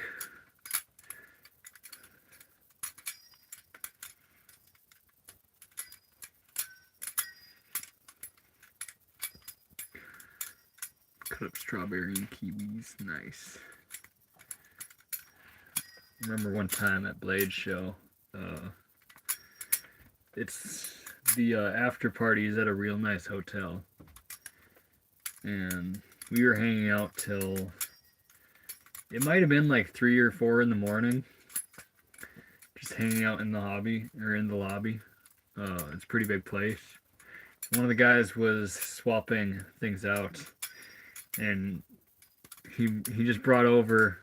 Cut up strawberry and kiwis. Nice. Remember one time at Blade Show, it's the after party is at a real nice hotel. And we were hanging out till, it might have been like 3 or 4 in the morning. Just hanging out in the hobby, or in the lobby. It's a pretty big place. One of the guys was swapping things out. And he just brought over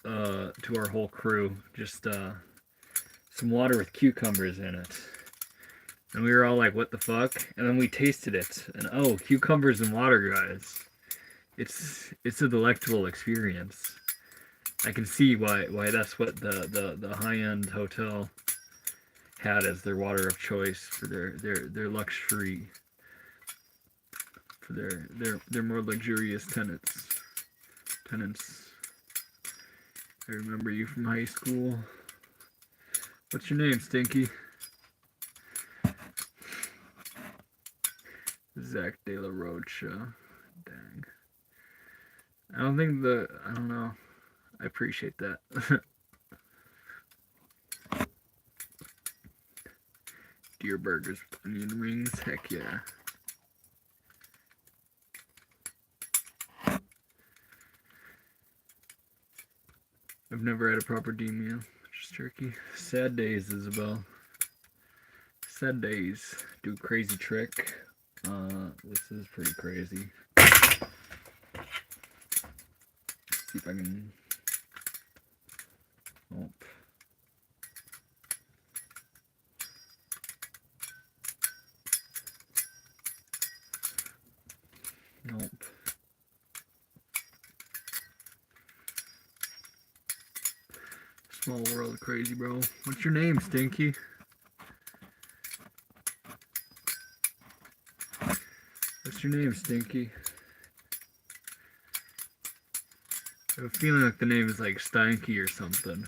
to our whole crew just some water with cucumbers in it. And we were all like, what the fuck? And then we tasted it. And oh, cucumbers and water, guys. It's a delectable experience. I can see why that's what the high-end hotel had as their water of choice for their luxury, for their more luxurious tenants. I remember you from high school. What's your name, Stinky? Zach De La Rocha. Dang. I don't know. I appreciate that. Deer burgers with onion rings. Heck yeah. I've never had a proper D meal. Just turkey. Sad days, Isabel. Sad days. Do a crazy trick. This is pretty crazy. See if I can. Nope. Nope. Small world crazy, bro. What's your name, Stinky? What's your name, Stinky? I have a feeling like the name is like Steinke or something.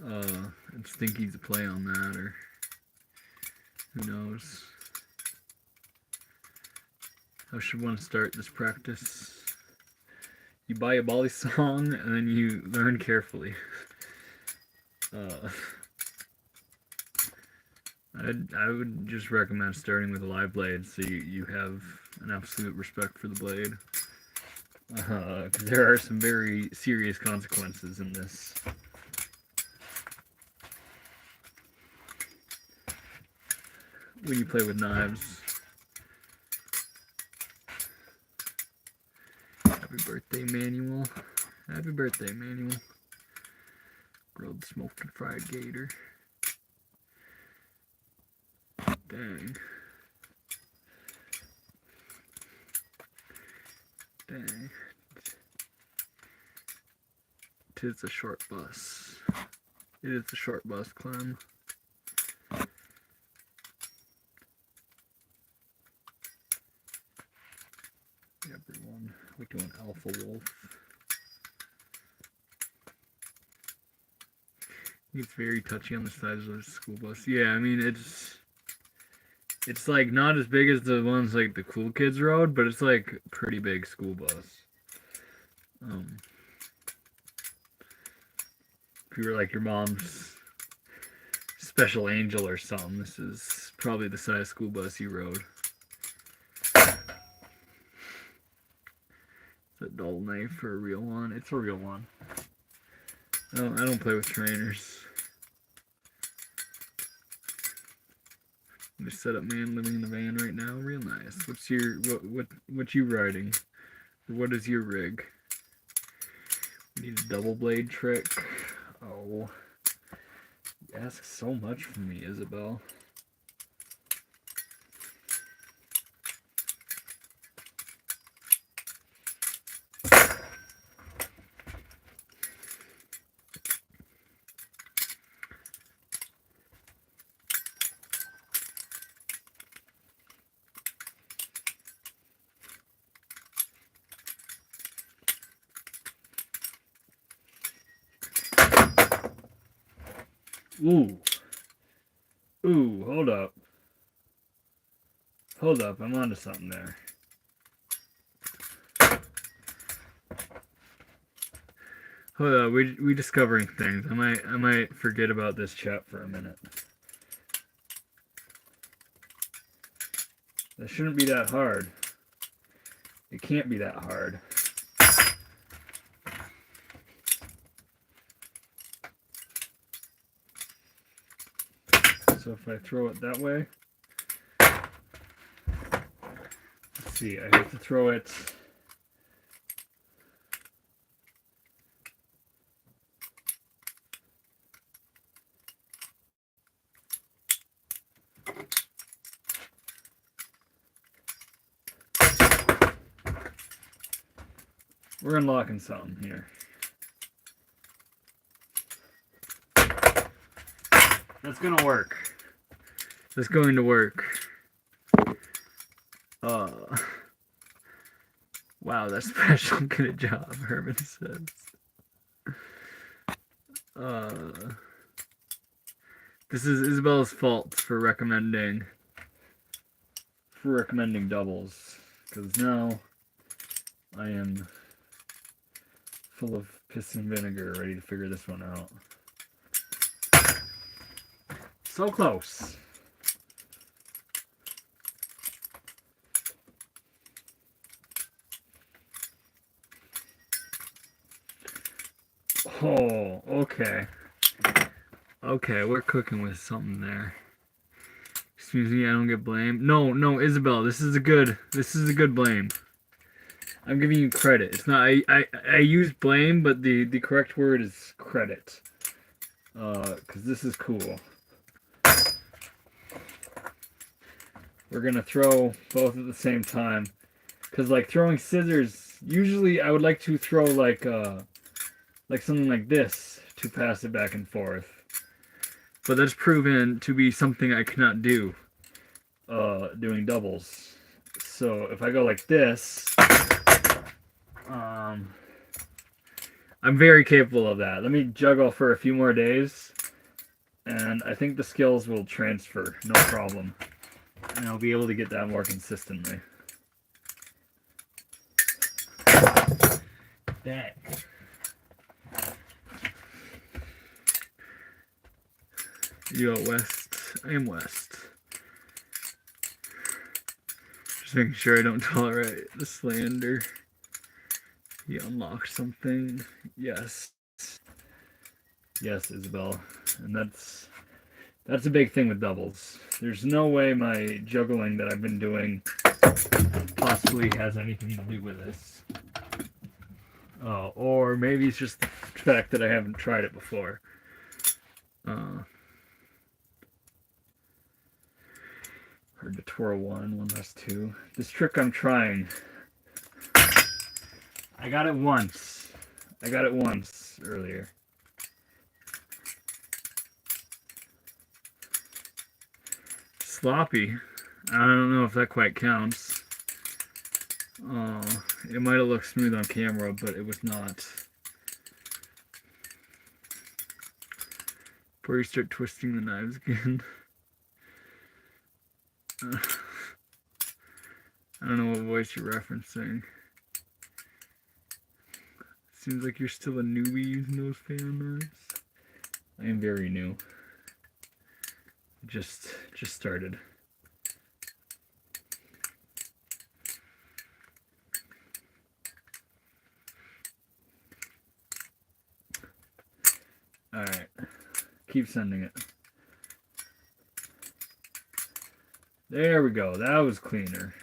And Stinky's a play on that, or who knows. How should one start this practice? You buy a balisong and then you learn carefully. I would just recommend starting with a live blade so you have an absolute respect for the blade. Because there are some very serious consequences in this. When you play with knives. Happy birthday, Manuel. Happy birthday, Manuel. Grilled, smoked, and fried gator. Dang. Dang. 'Tis a short bus. It is a short bus, Clem. Everyone, we're doing Alpha Wolf. It's very touchy on the size of the school bus. Yeah, I mean it's like not as big as the ones like the cool kids rode, but it's like a pretty big school bus. If you were like your mom's special angel or something, this is probably the size school bus you rode. It's a dull knife for a real one. It's a real one. I don't play with trainers. I'm just set up man living in the van right now. Real nice. What's your what you riding? What is your rig? We need a double blade trick. Oh, you ask so much from me, Isabel. Ooh, hold up. Hold up, I'm onto something there. Hold up, we discovering things. I might forget about this chat for a minute. That shouldn't be that hard. It can't be that hard. So if I throw it that way, let's see, I have to throw it we're unlocking something here. That's gonna work. That's going to work. Wow, that's special. Good job, Herman says. This is Isabel's fault for recommending doubles, because now I am full of piss and vinegar, ready to figure this one out. So close. Oh, okay. Okay, we're cooking with something there. Excuse me, I don't get blamed. No, Isabel, this is a good blame. I'm giving you credit. It's not I use blame, but the correct word is credit. Cause this is cool. We're gonna throw both at the same time. Cause like throwing scissors, usually I would like to throw like something like this to pass it back and forth. But that's proven to be something I cannot do doing doubles. So if I go like this, I'm very capable of that. Let me juggle for a few more days, and I think the skills will transfer, no problem. And I'll be able to get that more consistently. That. You out west? I am west. Just making sure I don't tolerate the slander. He unlocked something. Yes. Yes, Isabel. And that's a big thing with doubles. There's no way my juggling that I've been doing possibly has anything to do with this. Oh, or maybe it's just the fact that I haven't tried it before. Hard to twirl one less two. This trick I'm trying. I got it once. I got it once earlier. Sloppy. I don't know if that quite counts. It might have looked smooth on camera, but it was not. Before you start twisting the knives again. I don't know what voice you're referencing. Seems like you're still a newbie using those fan knives. I am very new. Just started. Alright. Keep sending it. There we go. That was cleaner.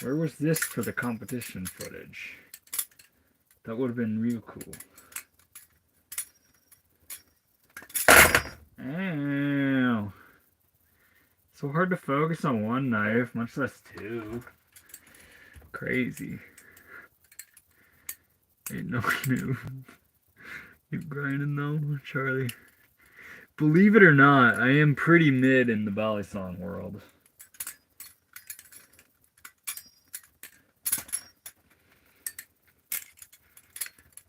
Where was this for the competition footage? That would have been real cool. Ow. So hard to focus on one knife, much less two. Crazy. Ain't no new. Keep grinding though, Charlie. Believe it or not, I am pretty mid in the balisong world.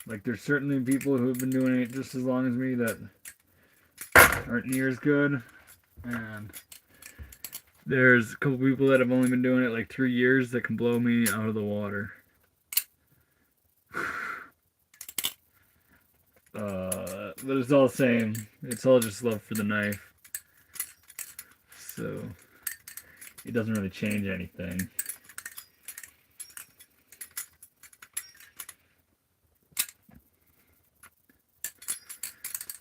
Like, there's certainly people who have been doing it just as long as me that aren't near as good. And there's a couple people that have only been doing it like 3 years that can blow me out of the water. But it's all the same. It's all just love for the knife. So, it doesn't really change anything.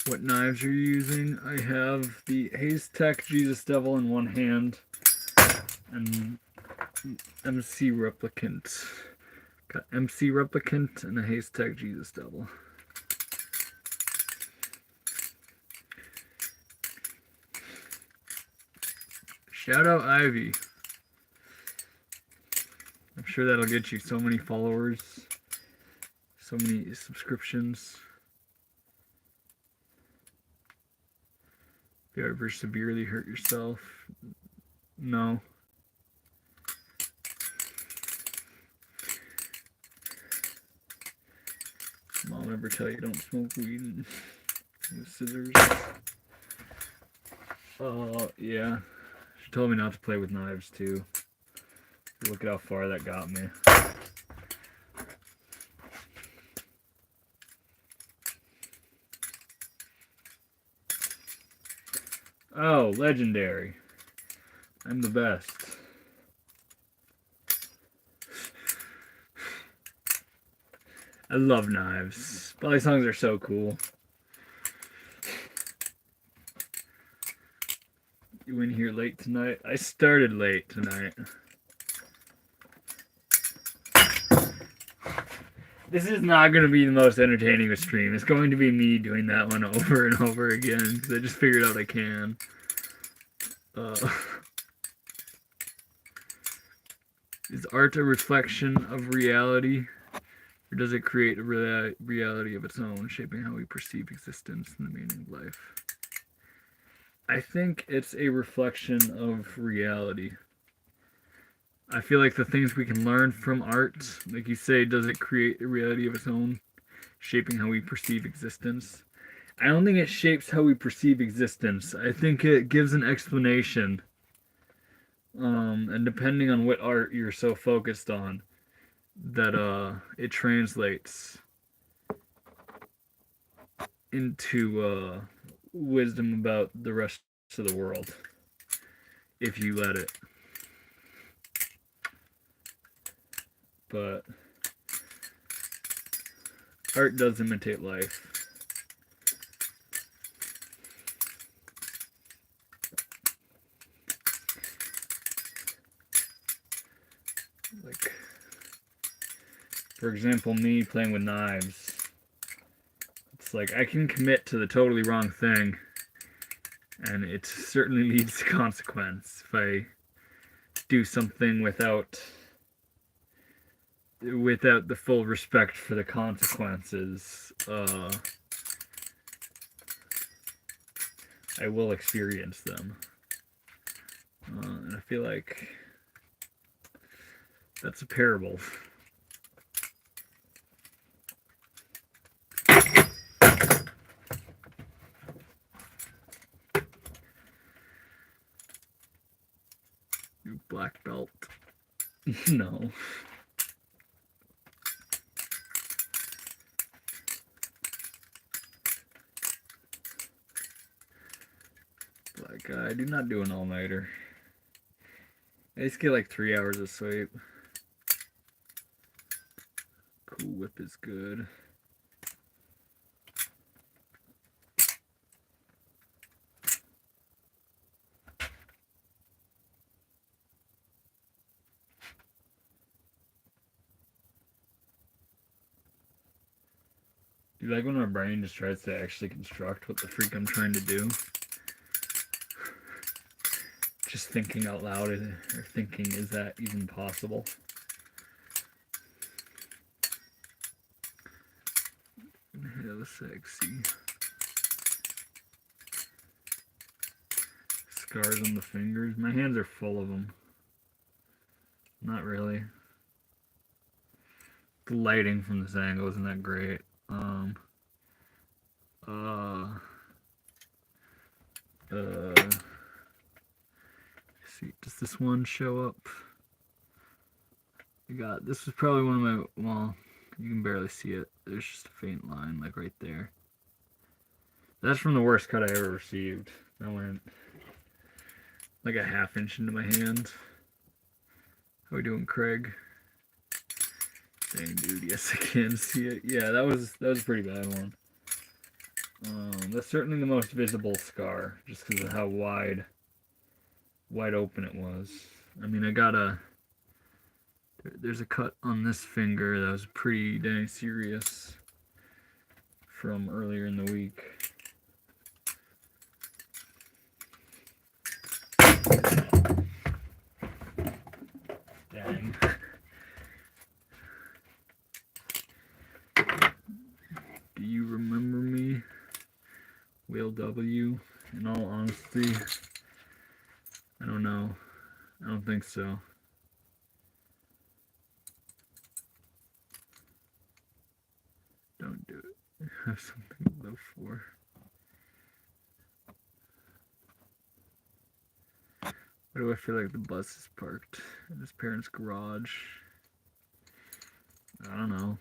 What knives are you using? I have the Haze Tech Jesus Devil in one hand and MC Replicant. Got MC Replicant and a Haze Tech Jesus Devil. Shout out Ivy. I'm sure that'll get you so many followers, so many subscriptions. If you ever severely hurt yourself, no. Mom ever tell you don't smoke weed with scissors? Yeah. She told me not to play with knives too. Look at how far that got me. Oh, legendary. I'm the best. I love knives. Balisongs are so cool. You in here late tonight? I started late tonight. This is not going to be the most entertaining of stream. It's going to be me doing that one over and over again because I just figured out I can. Is art a reflection of reality? Or does it create a reality of its own, shaping how we perceive existence and the meaning of life? I think it's a reflection of reality. I feel like the things we can learn from art, like you say, does it create a reality of its own, shaping how we perceive existence? I don't think it shapes how we perceive existence. I think it gives an explanation. And depending on what art you're so focused on, that it translates into wisdom about the rest of the world if you let it. But art does imitate life. Like, for example, me playing with knives. It's like I can commit to the totally wrong thing, and it certainly leads to consequence if I do something without the full respect for the consequences. I will experience them, and I feel like that's a parable. You black belt. No. Like, I do not do an all-nighter. I just get like 3 hours of sleep. Cool Whip is good. You like when my brain just tries to actually construct what the freak I'm trying to do? Just thinking out loud or thinking, is that even possible? Hella sexy. Scars on the fingers. My hands are full of them. Not really. The lighting from this angle isn't that great. See, does this one show up? This was probably one of my, well, you can barely see it. There's just a faint line, like right there. That's from the worst cut I ever received. That went like a ½ inch into my hand. How we doing, Craig? Dang, dude, yes I can see it. Yeah, that was a pretty bad one. That's certainly the most visible scar, just because of how wide open it was. I mean, there's a cut on this finger that was pretty dang serious from earlier in the week. Dang. Do you remember me? Whale W? In all honesty, I don't know. I don't think so. Don't do it. I have something to live for. Why do I feel like the bus is parked in his parents' garage? I don't know.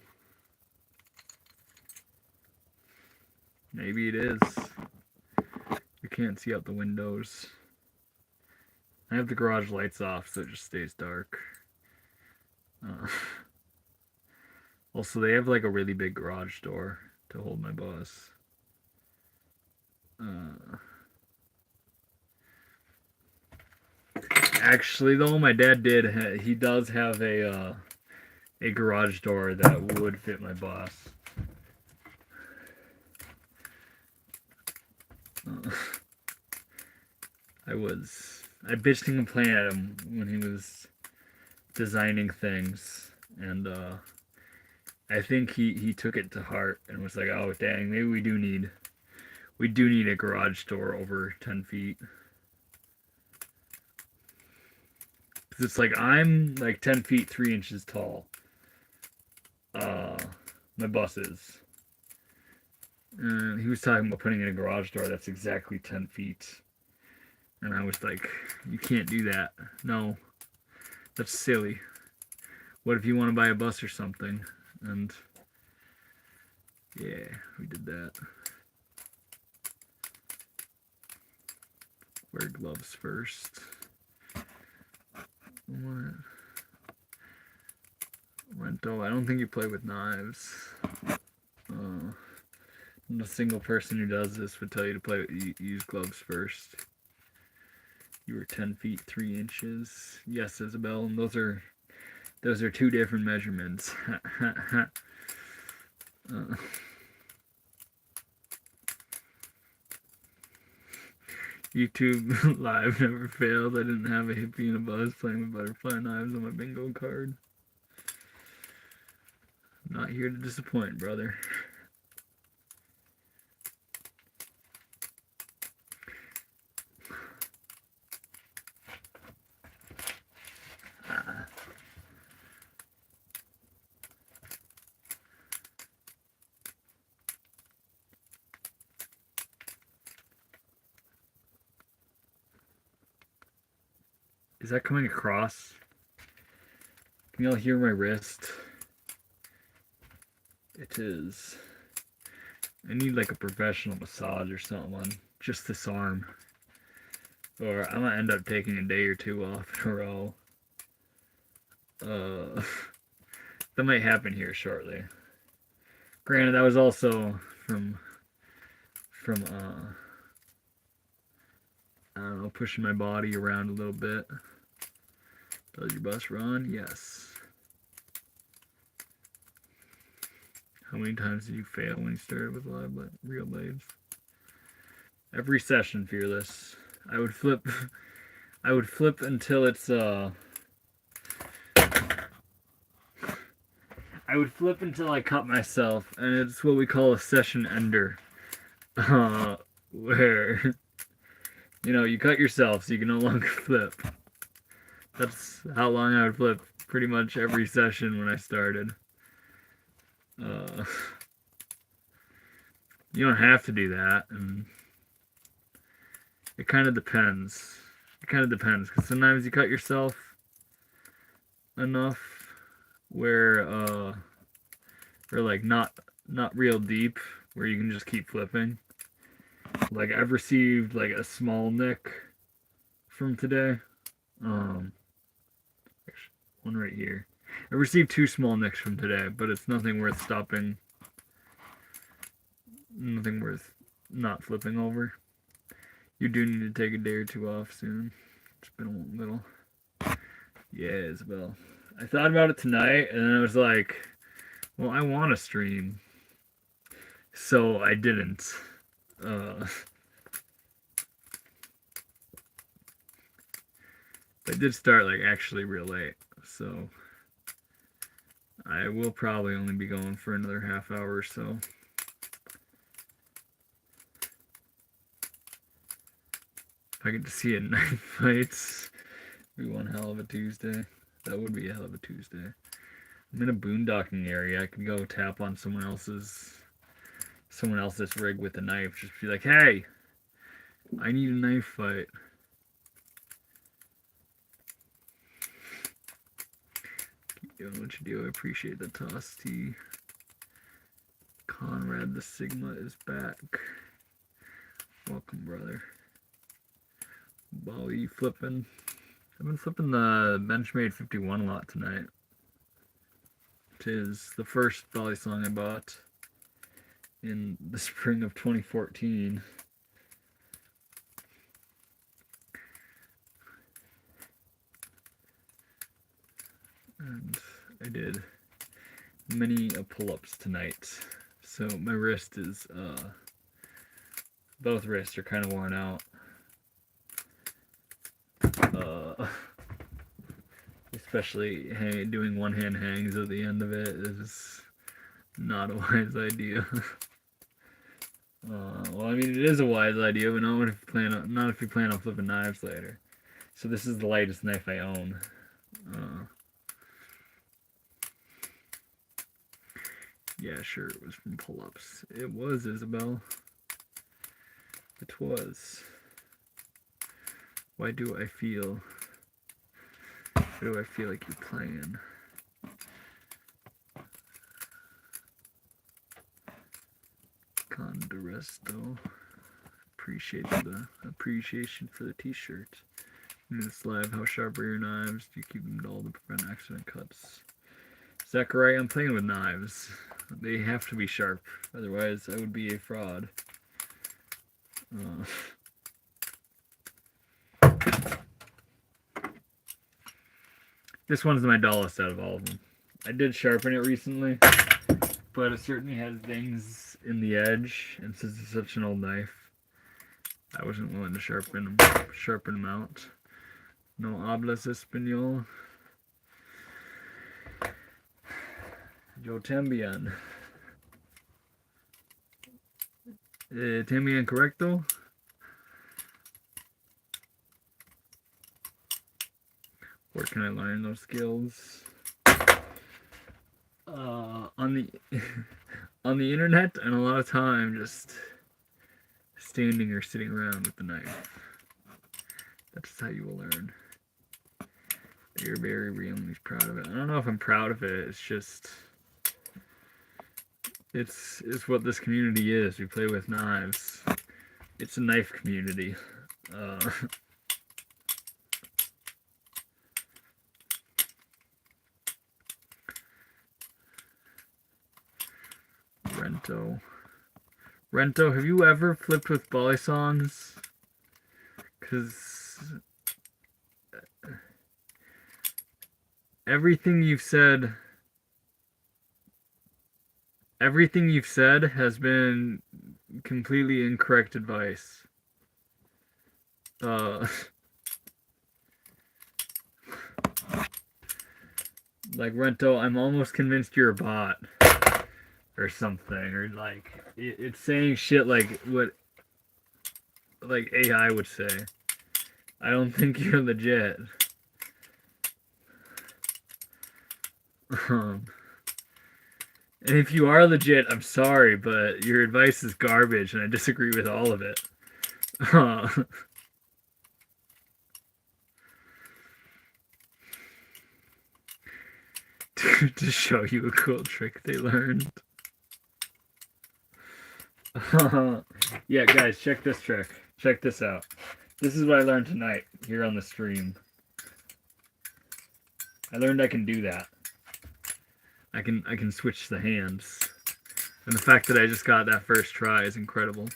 Maybe it is. You can't see out the windows. I have the garage lights off so it just stays dark. Also, they have like a really big garage door to hold my bus. Actually, though, my dad he does have a garage door that would fit my bus. I bitched and complained at him when he was designing things, and I think he took it to heart and was like, oh dang, maybe we do need We do need a garage door over 10 feet. Because it's like I'm like 10 feet 3 inches tall. My boss is. And he was talking about putting in a garage door that's exactly 10 feet. And I was like, you can't do that. No, that's silly. What if you want to buy a bus or something? And yeah, we did that. Wear gloves first. What? Rental. I don't think you play with knives. A single person who does this would tell you to use gloves first. You were 10 feet 3 inches. Yes, Isabel, and those are 2 different measurements. YouTube live never failed. I didn't have a hippie and a buzz playing with butterfly knives on my bingo card. I'm not here to disappoint, brother. Is that coming across? Can y'all hear my wrist? It is. I need like a professional massage or something on just this arm. Or I'm gonna end up taking a day or two off in a row. That might happen here shortly. Granted, that was also from I don't know, pushing my body around a little bit. Does your bus run? Yes. How many times did you fail when you started with real blades? Every session, Fearless. I would flip until it's I would flip until I cut myself, and it's what we call a session ender. Where you cut yourself so you can no longer flip. That's how long I would flip pretty much every session when I started. You don't have to do that, and it kind of depends. Because sometimes you cut yourself enough where or like not real deep where you can just keep flipping. Like I've received like a small nick from today. One right here. I received 2 small nicks from today, but it's nothing worth stopping. Nothing worth not flipping over. You do need to take a day or 2 off soon. It's been a little. Yeah, Isabel. I thought about it tonight, and then I was like, well, I want to stream. So I didn't. I did start like actually real late, so I will probably only be going for another half hour or so. If I get to see a knife fights, it'd be one hell of a Tuesday. That would be a hell of a Tuesday. I'm in a boondocking area. I could go tap on someone else's rig with a knife. Just be like, hey, I need a knife fight. Keep doing what you do. I appreciate the toss, T. Conrad the Sigma is back. Welcome, brother. Bali flipping. I've been flipping the Benchmade 51 a lot tonight. It is the first balisong I bought in the spring of 2014. And I did many pull-ups tonight. So my wrist is, both wrists are kind of worn out. Especially doing one-hand hangs at the end of it is not a wise idea. Well, I mean, it is a wise idea, but not if you plan on flipping knives later. So this is the lightest knife I own. Yeah, sure, it was from pull-ups. It was, Isabel. It was. Why do I feel like you're playing? Condoresto. Appreciate the appreciation for the t-shirt. In this live, how sharp are your knives? Do you keep them dull to prevent accident cuts? Zachariah, I'm playing with knives. They have to be sharp, otherwise I would be a fraud. This one's my dullest out of all of them. I did sharpen it recently, but it certainly has things in the edge, and since it's such an old knife, I wasn't willing to sharpen them out. No hablas español. Yo también. También correcto? Where can I learn those skills? On the on the internet, and a lot of time just standing or sitting around with the knife. That's how you will learn. You're very really's proud of it. I don't know if I'm proud of it. It's just it's what this community is. We play with knives. It's a knife community. Rento, have you ever flipped with balisongs? Because everything you've said has been completely incorrect advice. Like, Rento, I'm almost convinced you're a bot. Or something, or like it's saying shit like what like AI would say. I don't think you're legit. And if you are legit, I'm sorry, but your advice is garbage, and I disagree with all of it. To show you a cool trick they learned. Yeah, guys, check this trick. Check this out. This is what I learned tonight here on the stream. I learned I can do that. I can switch the hands. And the fact that I just got that first try is incredible.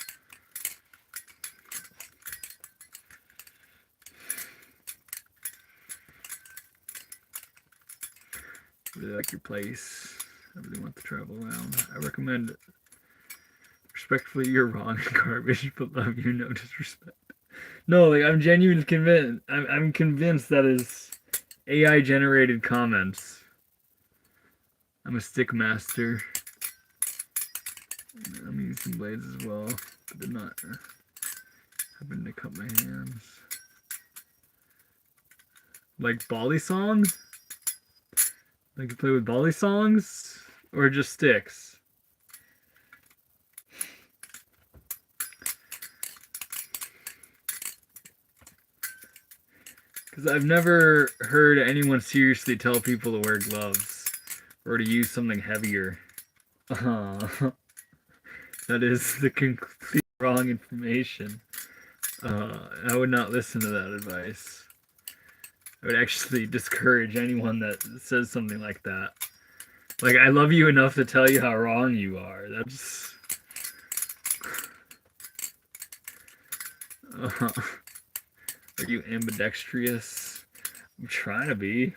I really like your place. I really want to travel around. I recommend it. Respectfully, you're wrong and garbage, but love you, no disrespect. No, like, I'm genuinely convinced. I'm convinced that is AI generated comments. I'm a stick master. I'm using blades as well, but did not happen to cut my hands. Like balisong? Like you play with balisongs? Or just sticks? Because I've never heard anyone seriously tell people to wear gloves or to use something heavier. That is the complete wrong information. I would not listen to that advice. I would actually discourage anyone that says something like that. Like, I love you enough to tell you how wrong you are. That's... Are you ambidextrous? I'm trying to be.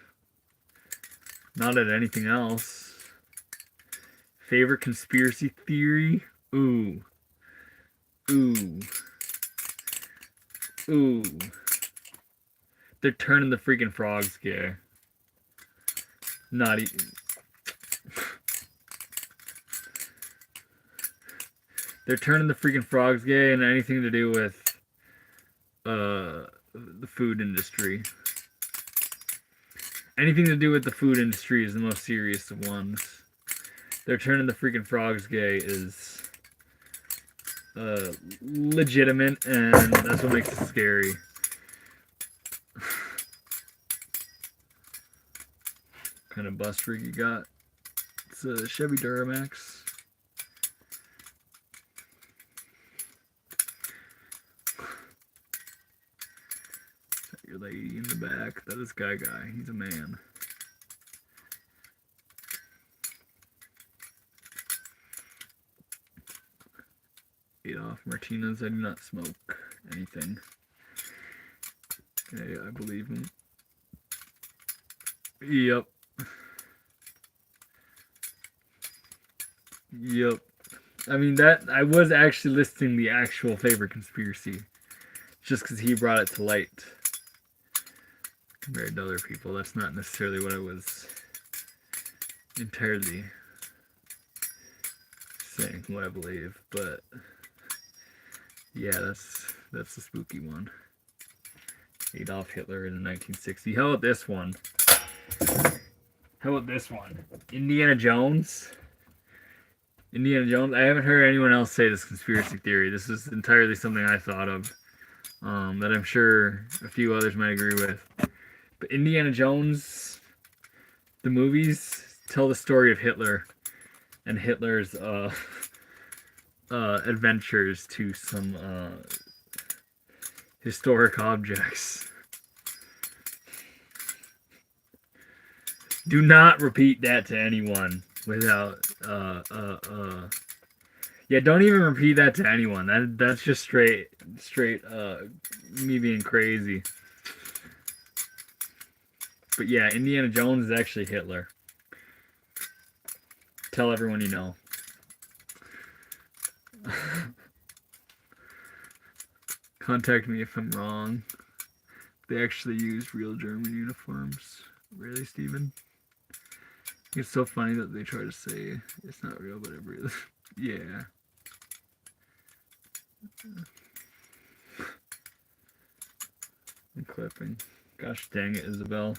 Not at anything else. Favorite conspiracy theory? Ooh. Ooh. Ooh. They're turning the freaking frogs gay. Not even. They're turning the freaking frogs gay and anything to do with the food industry. Anything to do with the food industry is the most serious of ones. They're turning the freaking frogs gay is legitimate, and that's what makes it scary. What kind of bus rig you got? It's a Chevy Duramax. Your lady in the back. That is Guy. He's a man. Adolf Martinez. I do not smoke anything. Okay, I believe him. Yep. Yep. I mean, that I was actually listing the actual favorite conspiracy just because he brought it to light. Compared to other people, that's not necessarily what I was entirely saying what I believe, but yeah, that's the spooky one. Adolf Hitler in the 1960s. How about this one? Indiana Jones. I haven't heard anyone else say this conspiracy theory. This is entirely something I thought of, that I'm sure a few others might agree with. But Indiana Jones, the movies tell the story of Hitler and Hitler's adventures to some historic objects. Do not repeat that to anyone without yeah, don't even repeat that to anyone. That's just straight me being crazy. But yeah, Indiana Jones is actually Hitler. Tell everyone you know. Contact me if I'm wrong. They actually used real German uniforms. Really, Steven? It's so funny that they try to say it's not real, but it really... Yeah. I'm clipping. Gosh dang it, Isabel.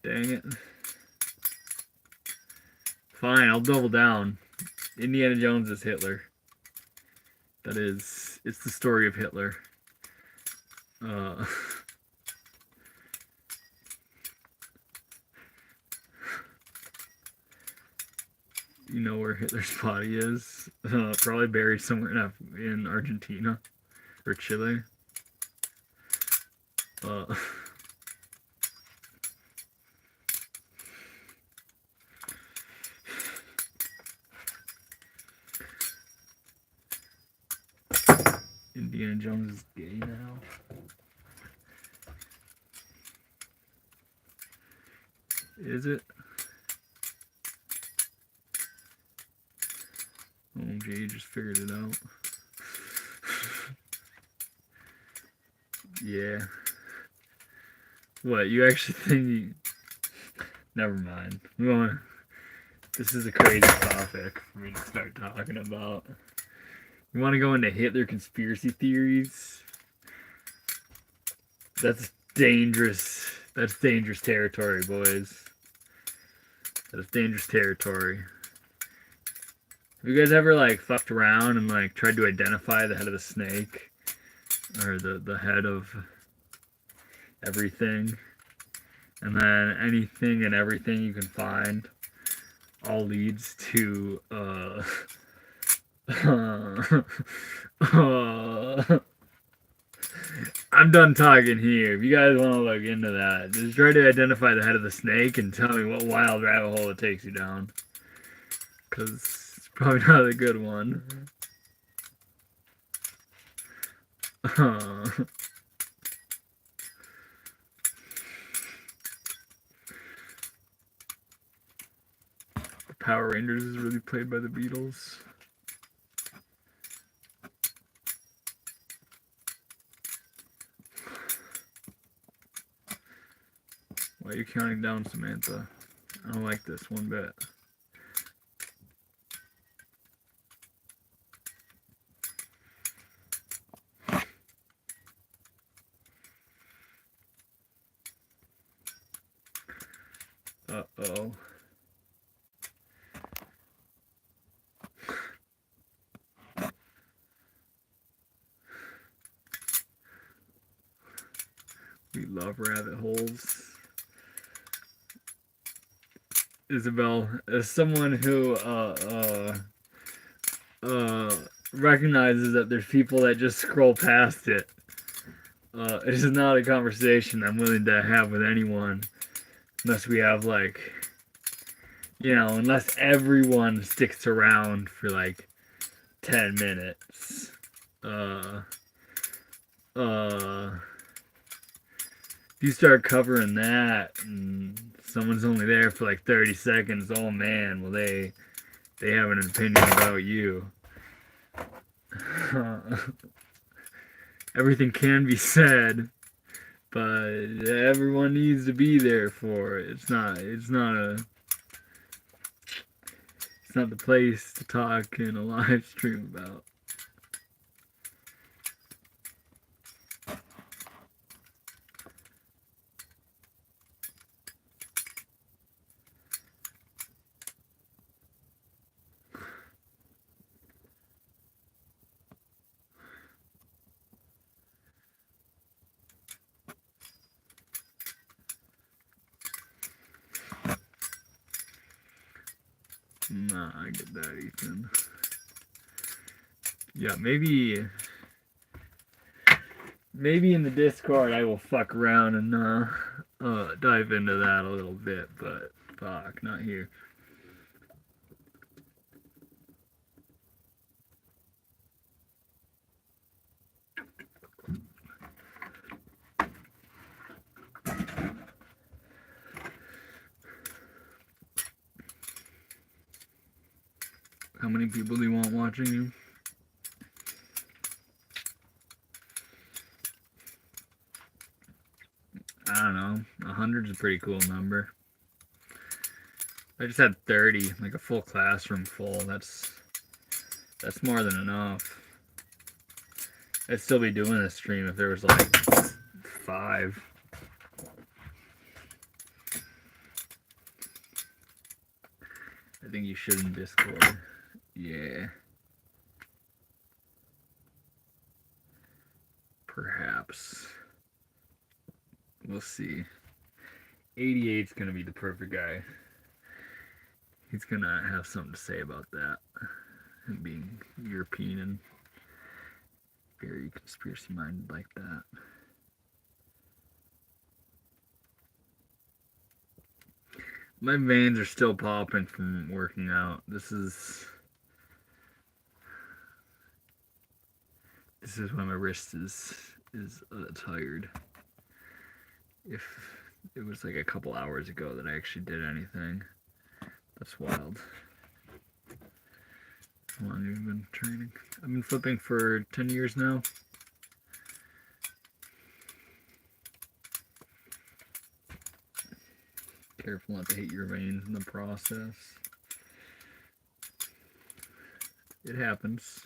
Dang it. Fine, I'll double down. Indiana Jones is Hitler. It's the story of Hitler. You know where Hitler's body is? Probably buried somewhere in Argentina or Chile. Indiana Jones is gay now. Is it? OMG, you just figured it out. Yeah. What, you actually think Never mind. This is a crazy topic for me to start talking about. You want to go into Hitler conspiracy theories? That's dangerous. That's dangerous territory, boys. That's dangerous territory. Have you guys ever fucked around and tried to identify the head of the snake or the head of everything, and then anything and everything you can find all leads to I'm done talking here. If you guys want to look into that, just try to identify the head of the snake and tell me what wild rabbit hole it takes you down. Because it's probably not a good one. Power Rangers is really played by the Beatles. Why are you counting down, Samantha? I don't like this one bit. Uh-oh. We love rabbit holes. Isabel, as someone who recognizes that there's people that just scroll past it, it is not a conversation I'm willing to have with anyone unless we have like, unless everyone sticks around for like 10 minutes. If you start covering that and someone's only there for like 30 seconds, oh man, well they have an opinion about you. Everything can be said, but everyone needs to be there for it. It's not the place to talk in a live stream about. Nah, I get that, Ethan. Yeah, maybe in the Discord I will fuck around and dive into that a little bit, but fuck, not here. How many people do you want watching you? I don't know. 100's a pretty cool number. I just had 30, like a full classroom full. That's more than enough. I'd still be doing this stream if there was like 5. I think you should in Discord. Yeah. Perhaps. We'll see. 88's gonna be the perfect guy. He's gonna have something to say about that. Him being European and very conspiracy minded like that. My veins are still popping from working out. This is why my wrist is tired. If it was like a couple hours ago that I actually did anything, that's wild. How long have you been training? I've been flipping for 10 years now. Careful not to hit your veins in the process. It happens.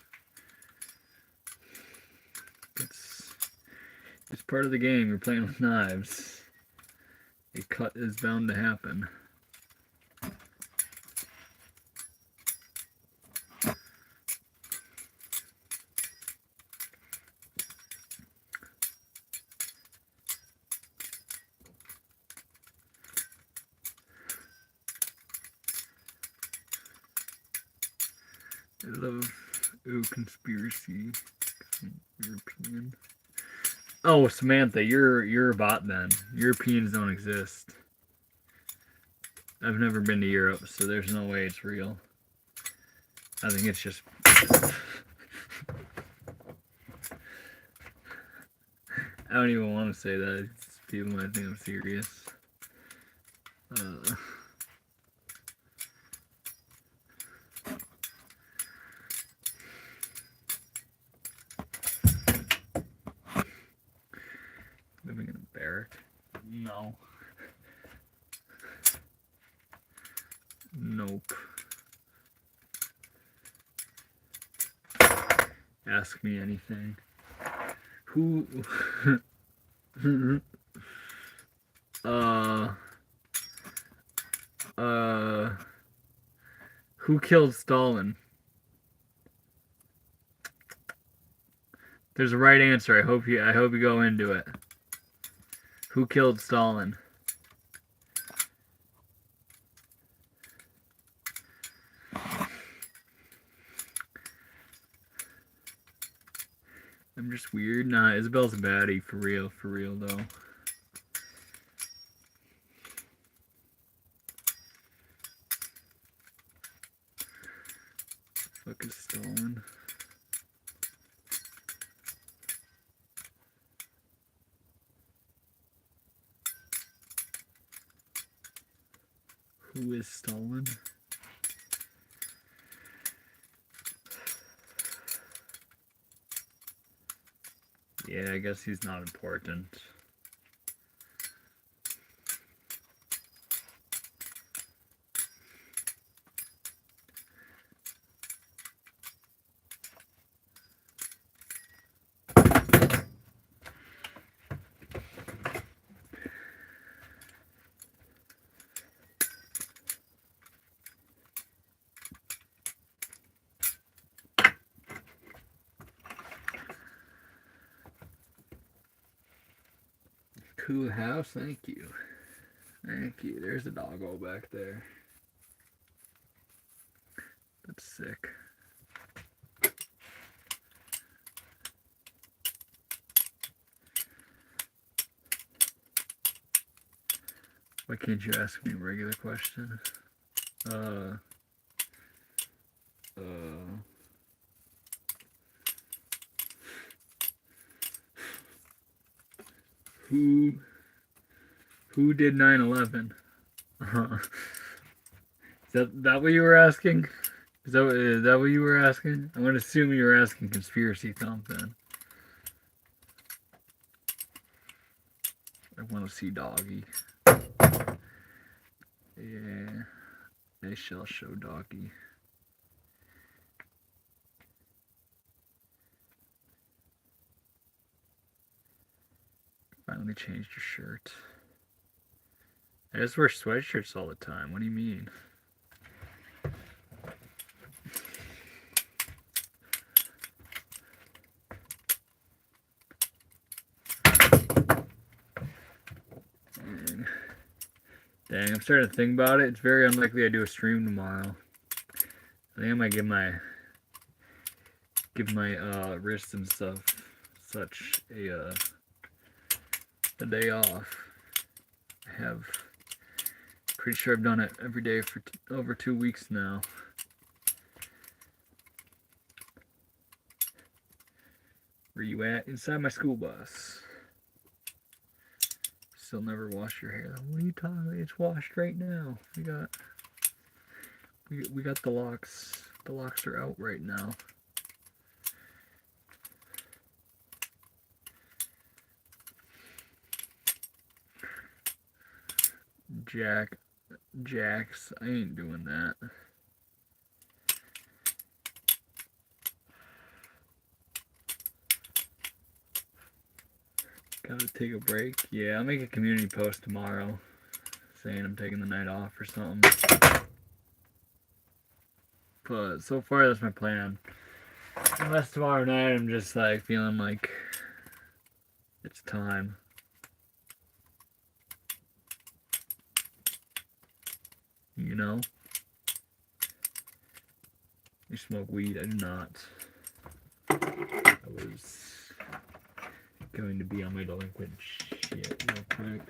It's part of the game. You're playing with knives. A cut is bound to happen. I love conspiracy. European. Oh, Samantha, you're a bot then. Europeans don't exist. I've never been to Europe, so there's no way it's real. I think it's just... I don't even want to say that. People might think I'm serious. Living in a barrack? No. Nope. Ask me anything. Who... Who killed Stalin? There's a right answer. I hope you go into it. Who killed Stalin? I'm just weird. Nah, Isabel's a baddie for real though. Fuck is Stalin? Who is Stalin? Yeah, I guess he's not important. Cool house, thank you. Thank you. There's a doggo back there. That's sick. Why can't you ask me a regular question? Who did 9/11? Is that what you were asking? Is that what you were asking? I'm gonna assume you were asking conspiracy something. I want to see Doggy. Yeah, they shall show Doggy. Finally changed your shirt. I just wear sweatshirts all the time. What do you mean? Dang, I'm starting to think about it. It's very unlikely I do a stream tomorrow. I think I might give my wrists and stuff such a day off. I have pretty sure I've done it every day for over 2 weeks now. Where you at? Inside my school bus. Still never wash your hair. What are you talking about? It's washed right now. We got the locks. The locks are out right now. Jax, I ain't doing that. Gotta take a break. Yeah, I'll make a community post tomorrow saying I'm taking the night off or something. But so far, that's my plan. Unless tomorrow night I'm just like feeling like it's time. You know? You smoke weed? I do not. I was going to be on my delinquent shit real quick.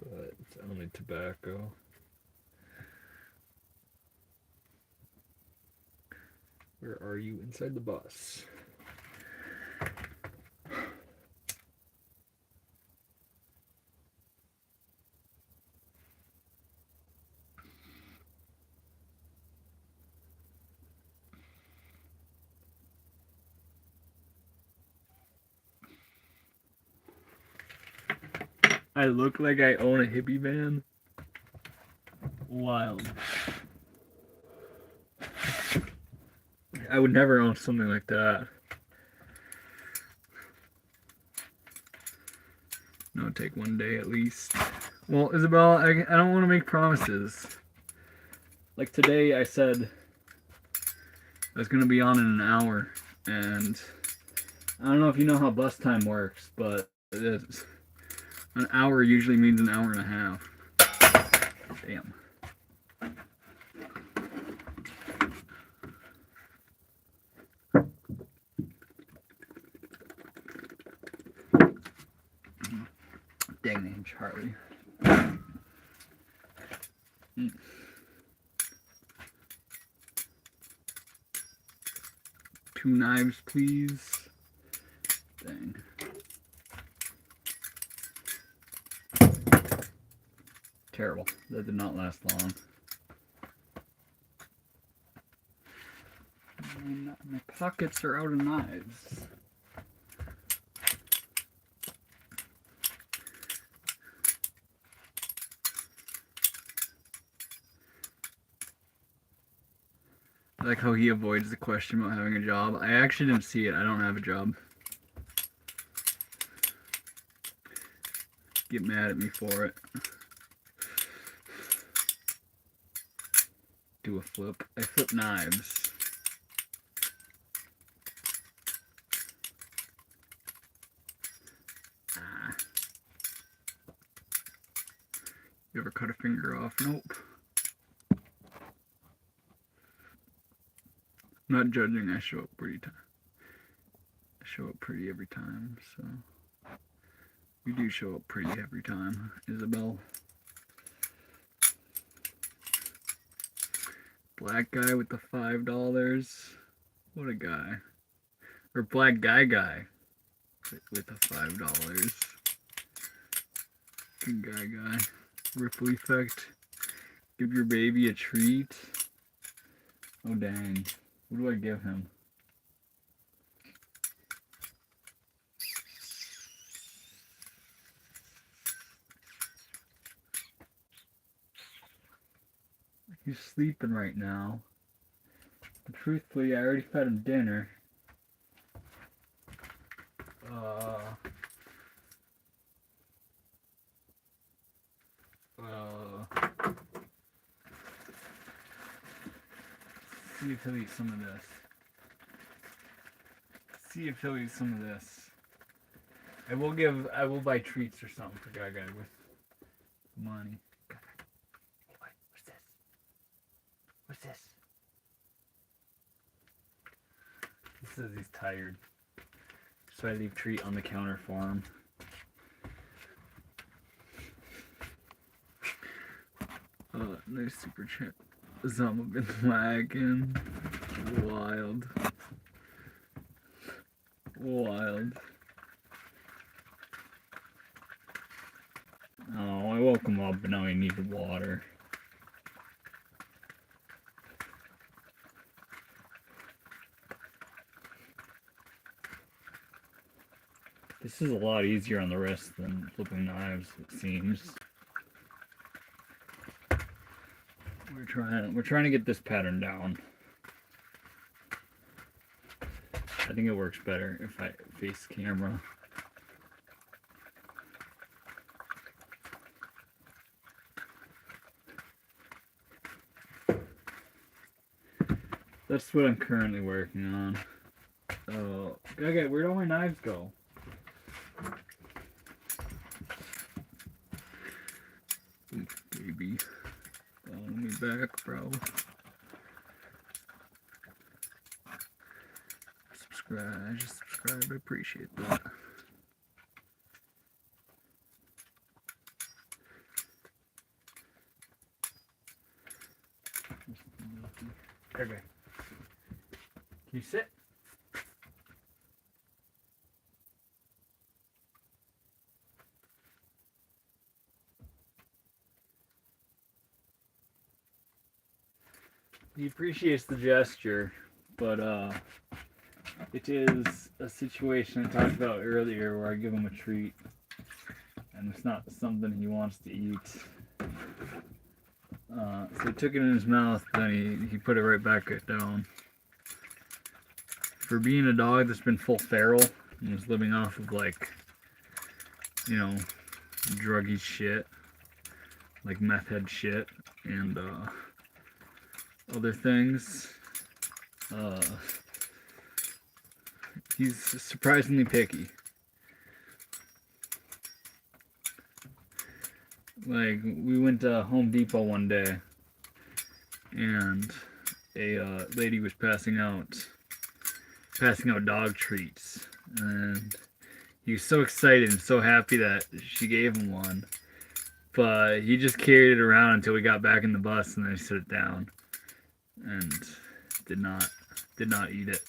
But it's only tobacco. Where are you? Inside the bus. I look like I own a hippie van. Wild. I would never own something like that. No, take one day at least. Well, Isabel, I don't want to make promises. Like today, I said I was going to be on in an hour, and I don't know if you know how bus time works, but an hour usually means an hour and a half. Damn. Dang name, Charlie. Two knives, please. Dang. Terrible. That did not last long. My pockets are out of knives. I like how he avoids the question about having a job. I actually didn't see it. I don't have a job. Get mad at me for it. Do a flip. I flip knives. Ah. You ever cut a finger off? Nope. I'm not judging. I show up pretty every time, so you do show up pretty every time, Isabel. Black guy with the $5. What a guy. Or black guy with the $5. Good guy. Ripple effect. Give your baby a treat. Oh dang. What do I give him? He's sleeping right now. But truthfully, I already fed him dinner. See if he'll eat some of this. I will buy treats or something for Gaga with money. What's this? He says he's tired. So I leave treat on the counter for him. Nice super chat. Zama been lagging. Wild. Oh, I woke him up, but now he needed water. This is a lot easier on the wrist than flipping knives, it seems. We're trying to get this pattern down. I think it works better if I face camera. That's what I'm currently working on. Oh, okay, where'd all my knives go? Oof, baby. Follow me back, bro. Subscribe. I just subscribed. I appreciate that. Okay. Can you sit? He appreciates the gesture, but it is a situation I talked about earlier where I give him a treat and it's not something he wants to eat. So he took it in his mouth, then he put it right back down. For being a dog that's been full feral and was living off of, like, you know, druggy shit, like meth head shit and other things. He's surprisingly picky. Like, we went to Home Depot one day, and a lady was passing out dog treats, and he was so excited and so happy that she gave him one, but he just carried it around until we got back in the bus, and then he set it down and did not eat it.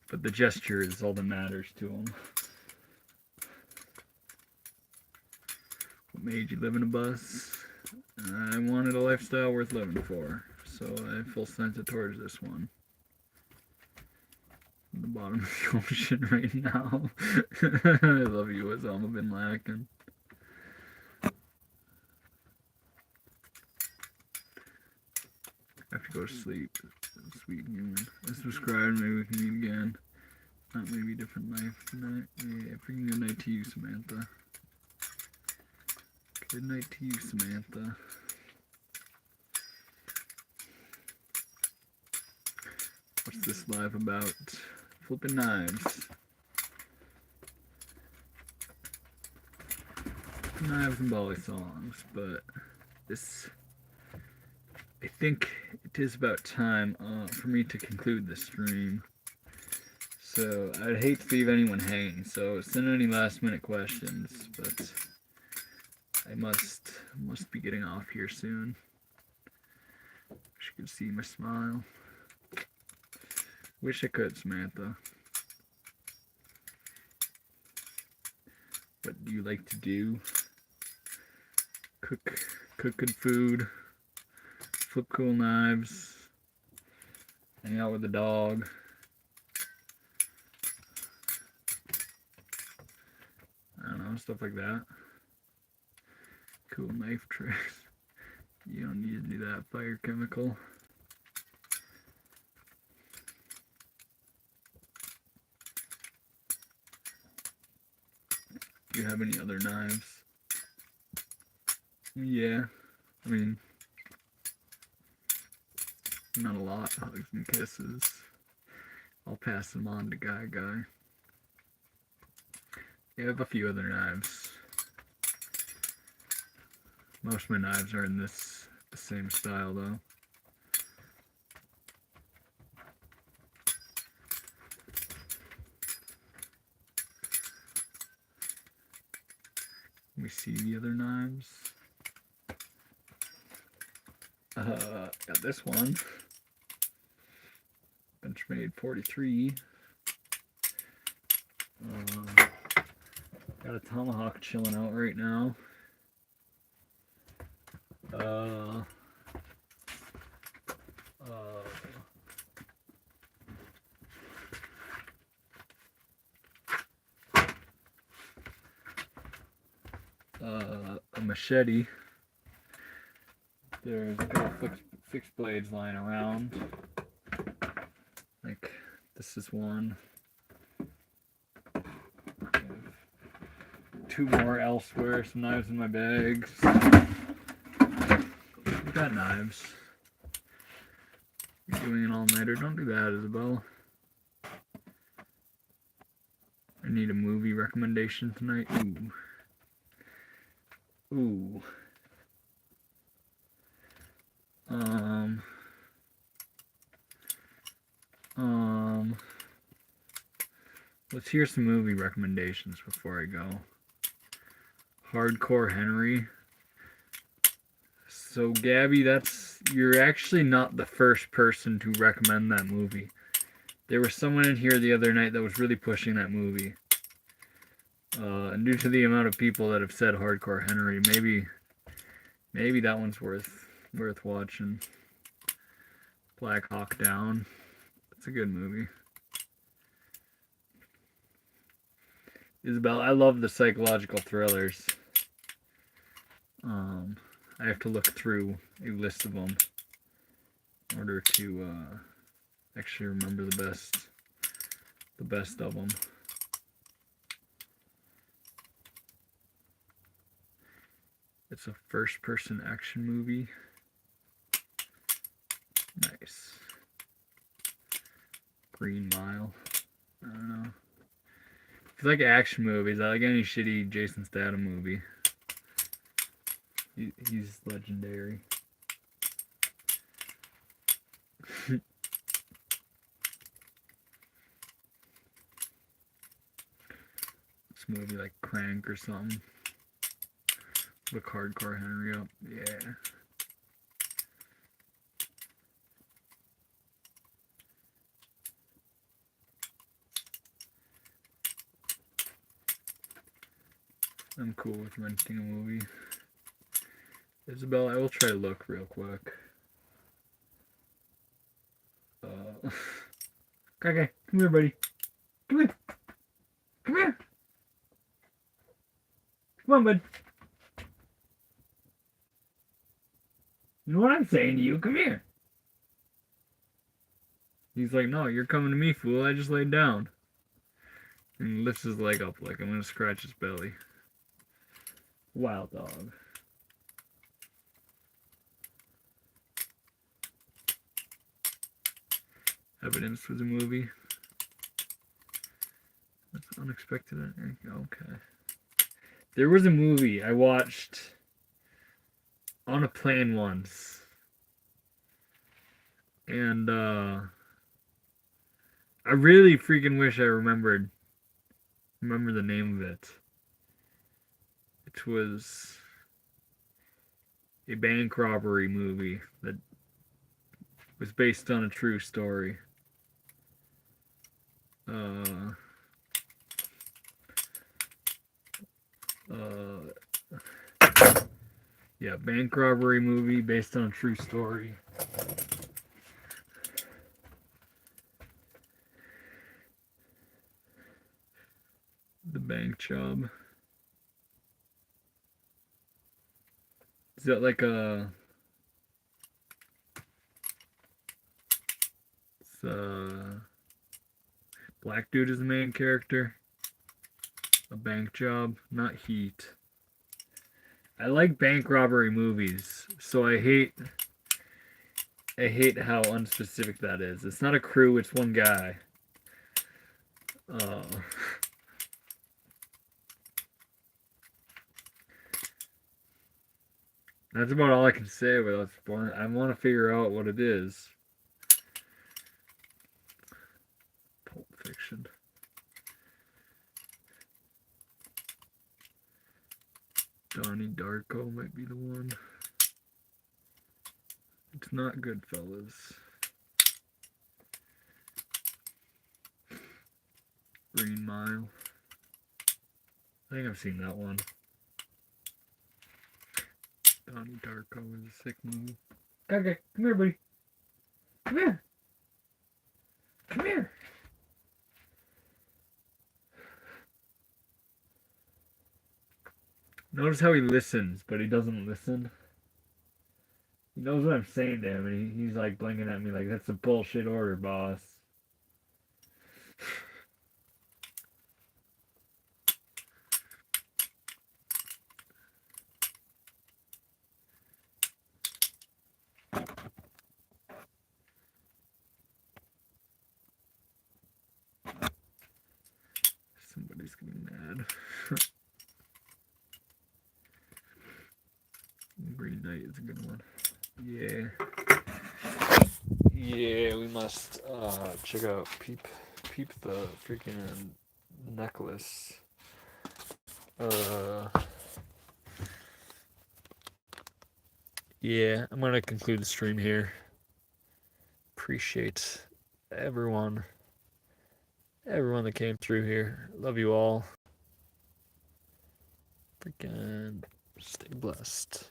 But the gesture is all that matters to him. What made you live in a bus? I wanted a lifestyle worth living for, so I full sent it towards this one. At the bottom of the ocean right now. I love you, Osama bin Laden. I have to go to sleep. Sweet human. Let's subscribe, maybe we can meet again. Not maybe different life tonight. Yeah, freaking good night to you, Samantha. Good night to you, Samantha. What's this live about? Flipping knives. Knives and balisongs, but this, I think it is about time for me to conclude this stream. So I'd hate to leave anyone hanging, so send any last minute questions, but I must be getting off here soon. Wish you could see my smile. Wish I could, Samantha. What do you like to do? Cook good food. Flip cool knives. Hang out with the dog. I don't know, stuff like that. Cool knife tricks. You don't need to do that. Fire chemical. Do you have any other knives? Yeah, I mean, not a lot. Hugs and kisses. I'll pass them on to Guy. Yeah, I have a few other knives. Most of my knives are in the same style, though. Let me see the other knives. Got this one. Benchmade 43. Got a tomahawk chilling out right now. A machete. There's a couple fixed blades lying around. Like, this is one. I have two more elsewhere. Some knives in my bags. We've got knives. You're doing an all-nighter. Don't do that, Isabel. I need a movie recommendation tonight. Ooh. Let's hear some movie recommendations before I go. Hardcore Henry. So Gabby, you're actually not the first person to recommend that movie. There was someone in here the other night that was really pushing that movie. And due to the amount of people that have said Hardcore Henry, maybe that one's worth watching. Black Hawk Down. It's a good movie. Isabel, I love the psychological thrillers. I have to look through a list of them in order to actually remember the best of them. It's a first-person action movie. Nice. Green Mile. I don't know. If you like action movies, I like any shitty Jason Statham movie. He's legendary. This movie like Crank or something. Look Hardcore Henry up. Yeah. I'm cool with renting a movie. Isabel, I will try to look real quick. Okay, come here, buddy. Come here. Come here. Come on, bud. You know what I'm saying to you? Come here. He's like, no, you're coming to me, fool. I just laid down. And he lifts his leg up like I'm gonna scratch his belly. Wild dog. Evidence was a movie. That's unexpected. Okay. There was a movie I watched on a plane once. And I really freaking wish I remember the name of it. It was a bank robbery movie that was based on a true story. Yeah, bank robbery movie based on a true story. The Bank Job. Is that like a... It's black dude is the main character. A bank job, not Heat. I like bank robbery movies, so I hate how unspecific that is. It's not a crew, it's one guy. That's about all I can say without spoiling. I want to figure out what it is. Pulp Fiction. Donnie Darko might be the one. It's not Goodfellas. Green Mile. I think I've seen that one. Donnie Darko is a sick movie. Okay, come here, buddy. Come here. Come here. Notice how he listens, but he doesn't listen. He knows what I'm saying to him, and he's like blinking at me like, that's a bullshit order, boss. Somebody's getting mad. Green Knight is a good one. Yeah. Yeah, we must check out peep the freaking necklace. Yeah, I'm gonna conclude the stream here. Appreciate everyone that came through here. Love you all. Freaking stay blessed.